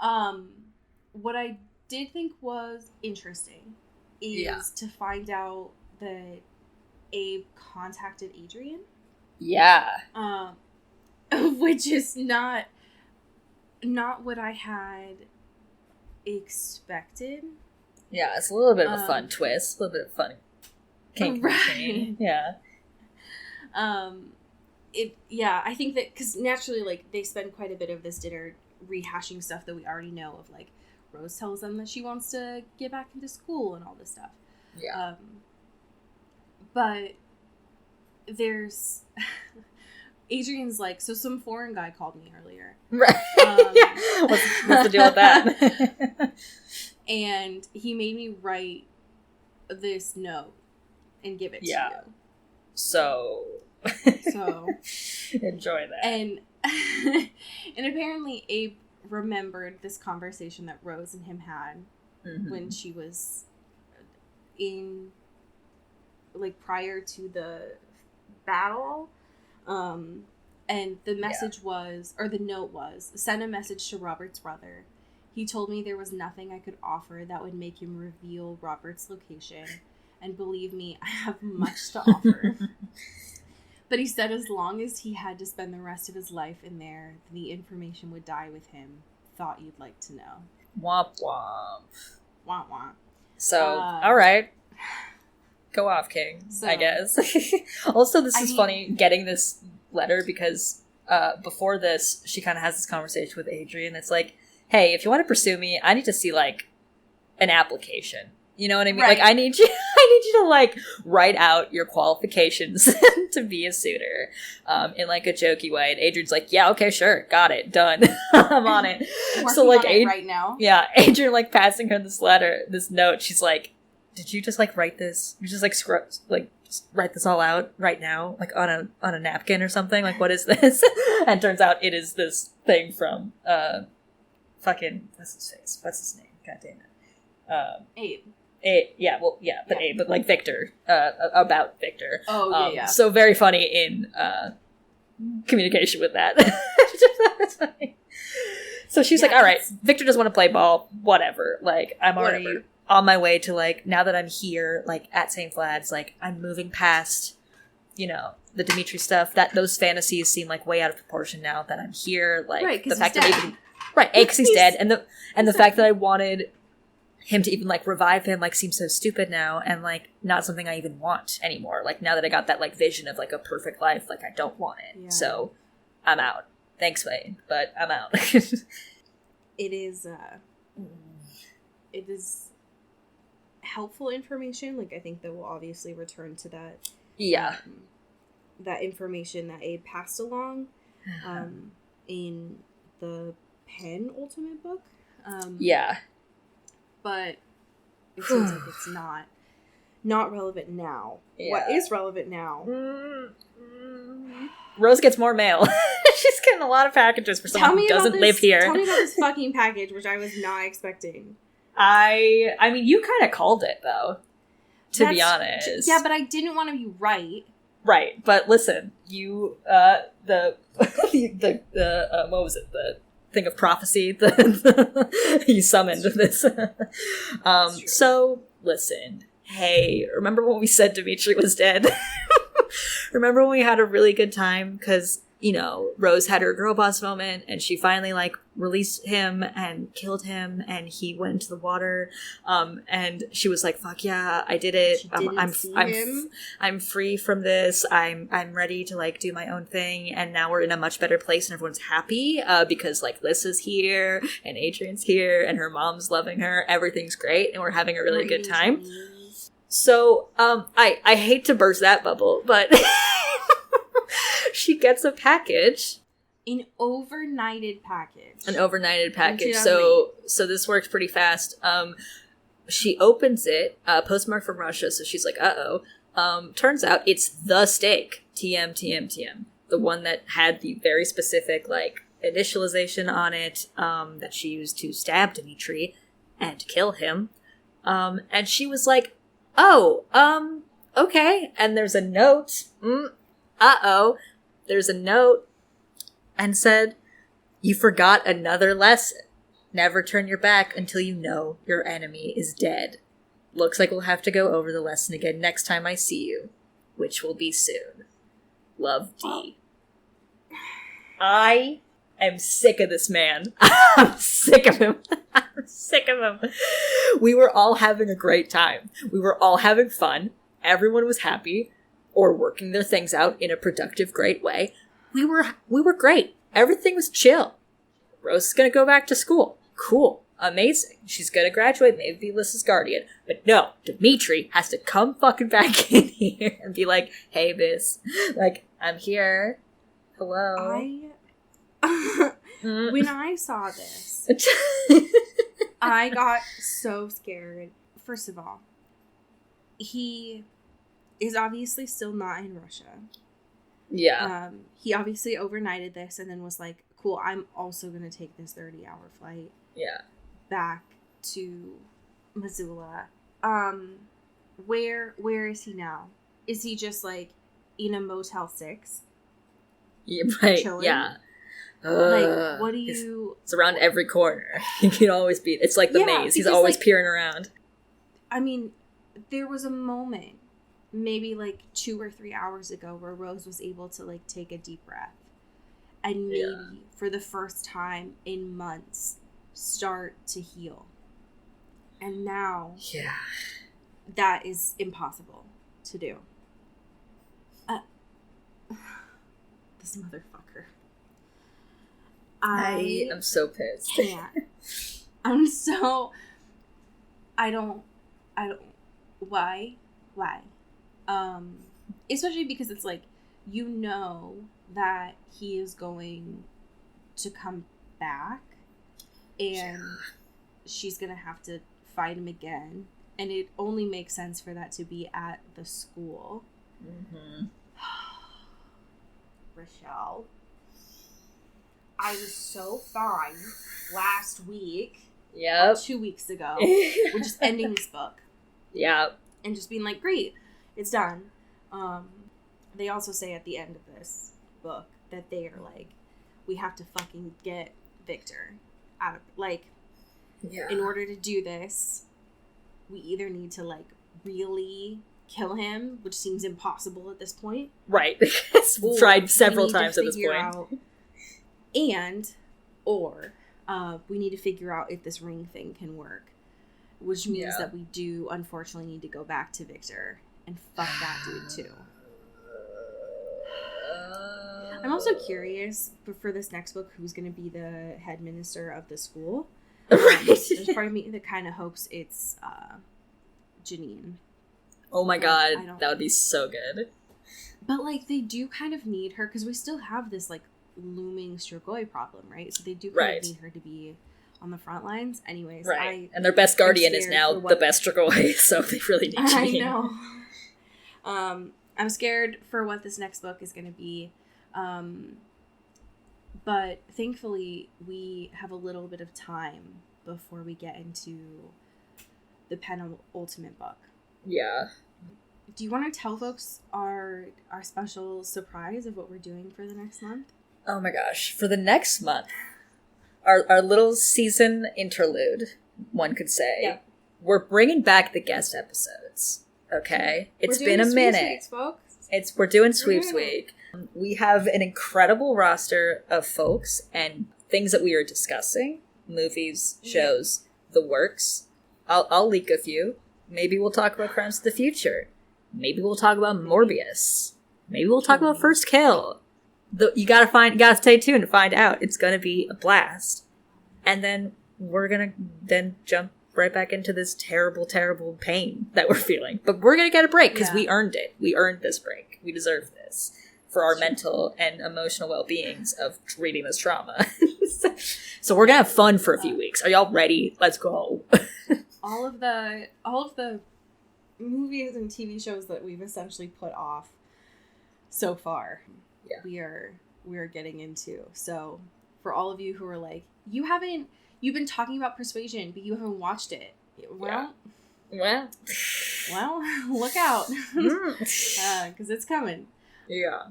What I did think was interesting is to find out that Abe contacted Adrian. Yeah. Which is not what I had expected. Yeah, it's a little bit of a fun twist, a little bit of fun kink in Right. between. Yeah. I think that because naturally, like, they spend quite a bit of this dinner rehashing stuff that we already know of. Like, Rose tells them that she wants to get back into school and all this stuff. Yeah. But there's Adrian's like, so some foreign guy called me earlier. Right. What's the deal with that? And he made me write this note and give it to you. So enjoy that. And and apparently Abe remembered this conversation that Rose and him had when she was in, like, prior to the battle. And the message was, or the note was, send a message to Robert's brother. He told me there was nothing I could offer that would make him reveal Robert's location. And believe me, I have much to offer. But he said as long as he had to spend the rest of his life in there, the information would die with him. Thought you'd like to know. Womp womp. Womp womp. So, all right. Go off, King, So, I guess. Also, this is funny, getting this letter, because before this, she kind of has this conversation with Adrian. It's like, hey, if you want to pursue me, I need to see, like, an application. You know what I mean? Right. Like, I need you to, like, write out your qualifications to be a suitor, in, like, a jokey way. And Adrian's like, yeah, okay, sure, got it, done. I'm on it. Working on it right now. Yeah, Adrian, like, passing her this note, she's like, did you just, like, write this? You just, like, write this all out right now? Like, on a napkin or something? Like, what is this? And turns out it is this thing from, fucking, what's his face? What's his name? God damn it. Abe, but like Victor, about Victor. Oh, yeah. So very funny in, communication with that. That's funny. So she's like, all right, Victor doesn't want to play ball, whatever. Like, I'm already on my way to, like, now that I'm here, like, at St. Vlad's, like, I'm moving past, you know, the Dimitri stuff. That those fantasies seem, like, way out of proportion now that I'm here. Like, right, the fact that even, because he's dead, and the fact that I wanted him to even, like, revive him, like, seems so stupid now, and, like, not something I even want anymore. Like, now that I got that, like, vision of, like, a perfect life, like, I don't want it. Yeah. So, I'm out. Thanks, Wayne, but I'm out. It is helpful information. Like, I think that we'll obviously return to that. Yeah. That information that Abe passed along, in the penultimate book. Yeah. But it seems like it's not relevant now. Yeah. What is relevant now? Rose gets more mail. She's getting a lot of packages for someone who doesn't live here. Tell me about this fucking package, which I was not expecting. I mean, you kind of called it, though, to be honest. Yeah, but I didn't want to be right. Right, but listen, you, what was it, the thing of prophecy, you summoned this. So, listen, hey, remember when we said Dimitri was dead? Remember when we had a really good time? Because, you know, Rose had her girl boss moment, and she finally, like, released him and killed him, and he went into the water, and she was like, fuck yeah, I did it. I'm free from this. I'm ready to, like, do my own thing, and now we're in a much better place, and everyone's happy, because, like, Liz is here, and Adrian's here, and her mom's loving her. Everything's great, and we're having a really good time. So, I hate to burst that bubble, but she gets a package. An overnighted package. So this works pretty fast. She opens it, postmarked from Russia, so she's like, uh-oh. Turns out it's the steak. TM. The one that had the very specific, like, initialization on it, that she used to stab Dimitri and kill him. And she was like, oh, okay. And there's a note. There's a note and said, you forgot another lesson. Never turn your back until you know your enemy is dead. Looks like we'll have to go over the lesson again next time I see you, which will be soon. Love, D. I am sick of this man. I'm sick of him. We were all having a great time. We were all having fun. Everyone was happy or working their things out in a productive, great way. We were great. Everything was chill. Rose is going to go back to school. Cool. Amazing. She's going to graduate, maybe be Lys's guardian. But no, Dimitri has to come fucking back in here and be like, hey, Biz. Like, I'm here. Hello. When I saw this, I got so scared. First of all, he is obviously still not in Russia. Yeah. He obviously overnighted this and then was like, cool, I'm also going to take this 30-hour flight. Yeah. Back to Missoula. Where is he now? Is he just, like, in a Motel 6? Yeah, right. Chilling? Yeah. Like, what do you... It's around every corner. He can always be... It's like the maze. He's always, like, peering around. I mean, there was a moment maybe like 2 or 3 hours ago where Rose was able to like take a deep breath and maybe for the first time in months start to heal. And now that is impossible to do. This motherfucker. I am so pissed. Can't. I don't, why? Especially because it's like, you know that he is going to come back and she's gonna have to fight him again, and it only makes sense for that to be at the school. Rochelle, I was so fine last week. Yep. 2 weeks ago. We're just ending this book. Yep. And just being like, great, it's done. They also say at the end of this book that they are like, we have to fucking get Victor out of, like, in order to do this, we either need to, like, really kill him, which seems impossible at this point. Right. It's tried several times at this point. Or we need to figure out if this ring thing can work, which means that we do unfortunately need to go back to Victor and fuck that dude too. I'm also curious for this next book who's going to be the head minister of the school. There's part of me that kind of hopes it's Janine. Oh my god, that would be so good. But like they do kind of need her because we still have this like looming Strigoi problem, right? So they do kind of need her to be on the front lines. Anyways, and their best guardian is now the best Strigoi, so they really need Janine. I know. I'm scared for what this next book is going to be. But thankfully, we have a little bit of time before we get into the penultimate book. Yeah. Do you want to tell folks our special surprise of what we're doing for the next month? Oh my gosh. For the next month, our little season interlude, one could say, we're bringing back the guest episodes. Okay? It's been a minute. Folks. We're doing Sweeps Week. We have an incredible roster of folks and things that we are discussing. Movies, shows, the works. I'll leak a few. Maybe we'll talk about Crimes of the Future. Maybe we'll talk about Morbius. Maybe we'll talk about First Kill. You gotta stay tuned to find out. It's gonna be a blast. And then we're gonna jump right back into this terrible, terrible pain that we're feeling. But we're gonna get a break because we earned it. We earned this break. We deserve this for our mental and emotional well-beings of reading this trauma. So we're gonna have fun for a few weeks. Are y'all ready? Let's go. all of the movies and TV shows that we've essentially put off so far, we are getting into. So for all of you who are like, you've been talking about Persuasion, but you haven't watched it. Well, look out, because it's coming. Yeah.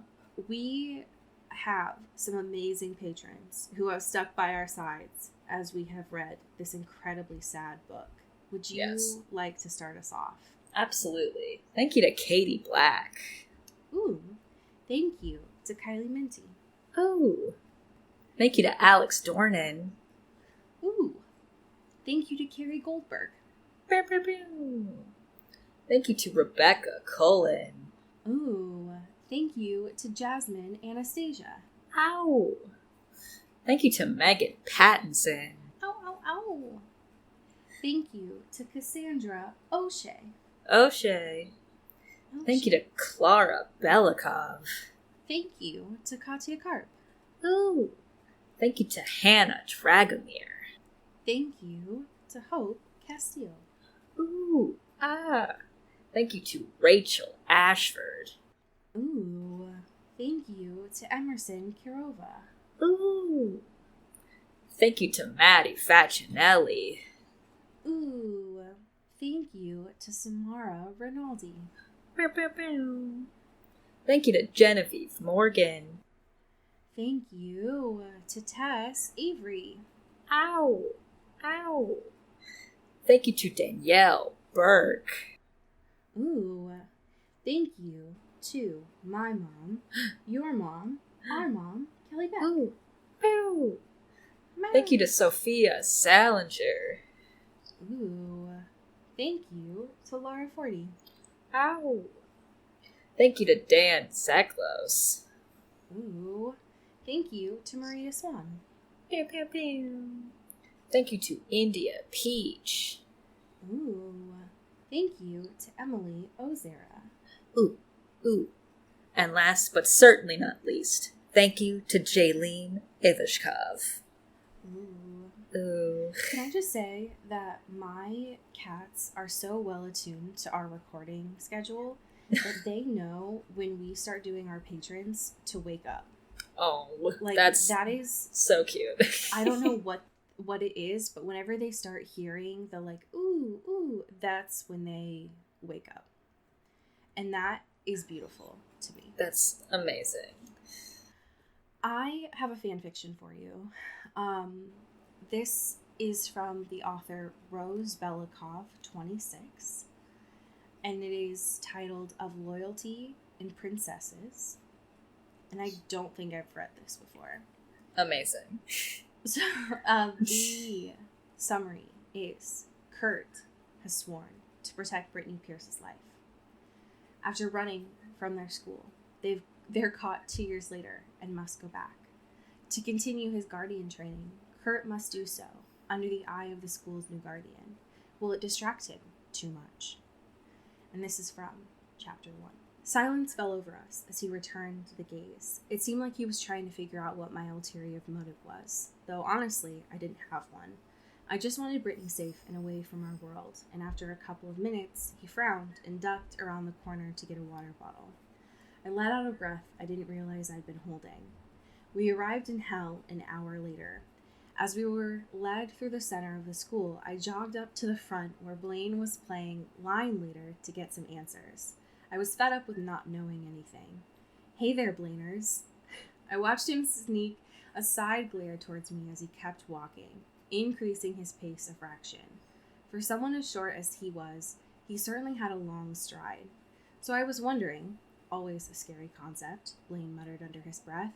We have some amazing patrons who have stuck by our sides as we have read this incredibly sad book. Would you like to start us off? Absolutely. Thank you to Katie Black. Ooh. Thank you to Kylie Minty. Ooh. Thank you to Alex Dornan. Ooh. Thank you to Carrie Goldberg. Thank you to Rebecca Cullen. Ooh. Thank you to Jasmine Anastasia. Ow. Thank you to Megan Pattinson. Ow, ow, ow. Thank you to Cassandra O'Shea. O'Shea. Thank you to Clara Belikov. Thank you to Katya Karp. Ooh. Thank you to Hannah Dragomir. Thank you to Hope Castile. Ooh. Thank you to Rachel Ashford. Ooh. Thank you to Emerson Kirova. Ooh. Thank you to Maddie Facinelli. Ooh. Thank you to Samara Rinaldi. Thank you to Genevieve Morgan. Thank you to Tess Avery. Ow. Ow. Thank you to Danielle Burke. Ooh. Thank you to my mom, your mom, our mom, Kelly Beck. Ooh. Ooh. Thank you to Sophia Salinger. Ooh. Thank you to Laura Forty. Ow. Thank you to Dan Zaklos. Ooh. Thank you to Maria Swan. Pew, pew, pew. Thank you to India Peach. Ooh. Thank you to Emily Ozera. Ooh, ooh. And last but certainly not least, thank you to Jaylene Ivashkov. Ooh. Ooh. Can I just say that my cats are so well attuned to our recording schedule that they know when we start doing our patrons to wake up. Oh, Like, that is so cute. I don't know what it is, but whenever they start hearing the like ooh ooh, that's when they wake up, and that is beautiful to me. That's amazing. I have a fan fiction for you. This is from the author Rose Belikov 26, and it is titled Of Loyalty and Princesses, and I don't think I've read this before. Amazing. So the summary is Kurt has sworn to protect Brittany Pierce's life. After running from their school, they're caught 2 years later and must go back. To continue his guardian training, Kurt must do so under the eye of the school's new guardian. Will it distract him too much? And this is from chapter 1. Silence fell over us as he returned the gaze. It seemed like he was trying to figure out what my ulterior motive was, though honestly, I didn't have one. I just wanted Brittany safe and away from our world, and after a couple of minutes, he frowned and ducked around the corner to get a water bottle. I let out a breath I didn't realize I'd been holding. We arrived in Hell an hour later. As we were led through the center of the school, I jogged up to the front where Blaine was playing line leader to get some answers. I was fed up with not knowing anything. Hey there, Blainers. I watched him sneak a side glare towards me as he kept walking, increasing his pace a fraction. For someone as short as he was, he certainly had a long stride. So I was wondering, always a scary concept, Blaine muttered under his breath,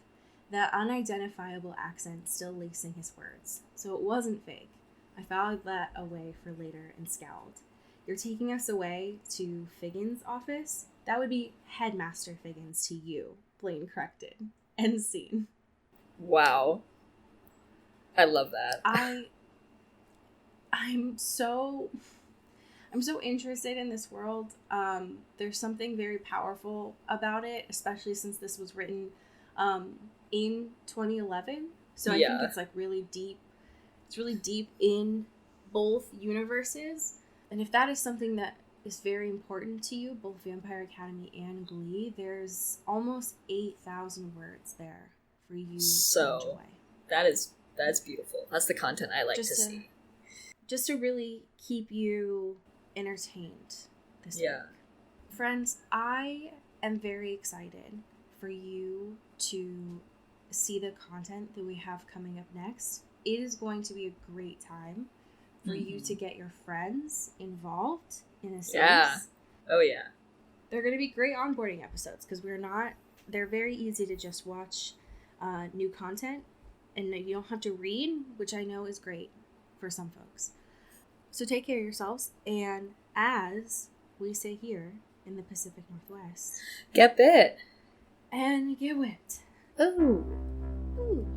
that unidentifiable accent still lacing his words. So it wasn't fake. I filed that away for later and scowled. You're taking us away to Figgins' office? That would be Headmaster Figgins to you, Blaine corrected. End scene. Wow. I love that. I'm so interested in this world. There's something very powerful about it, especially since this was written in 2011. So I think it's like really deep. It's really deep in both universes. And if that is something that is very important to you, both Vampire Academy and Glee, there's almost 8,000 words there for you to enjoy. That's beautiful. That's the content I like to see. Just to really keep you entertained this week. Friends, I am very excited for you to see the content that we have coming up next. It is going to be a great time for you to get your friends involved in a series. Yeah. Oh, yeah. They're going to be great onboarding episodes because they're very easy to just watch new content and you don't have to read, which I know is great for some folks. So take care of yourselves, and as we say here in the Pacific Northwest, get bit. And get wet. Ooh. Ooh.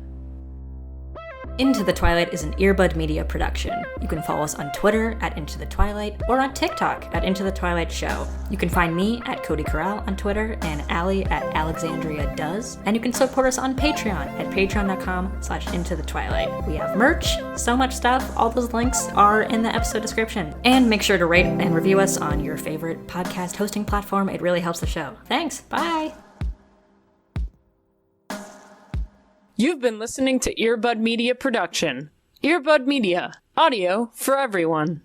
Into the Twilight is an Earbud Media production. You can follow us on Twitter at Into the Twilight or on TikTok at Into the Twilight Show. You can find me at Cody Corral on Twitter and Allie at Alexandria Does. And you can support us on Patreon at patreon.com/Into the Twilight. We have merch, so much stuff. All those links are in the episode description. And make sure to rate and review us on your favorite podcast hosting platform. It really helps the show. Thanks. Bye. You've been listening to Earbud Media Production. Earbud Media, audio for everyone.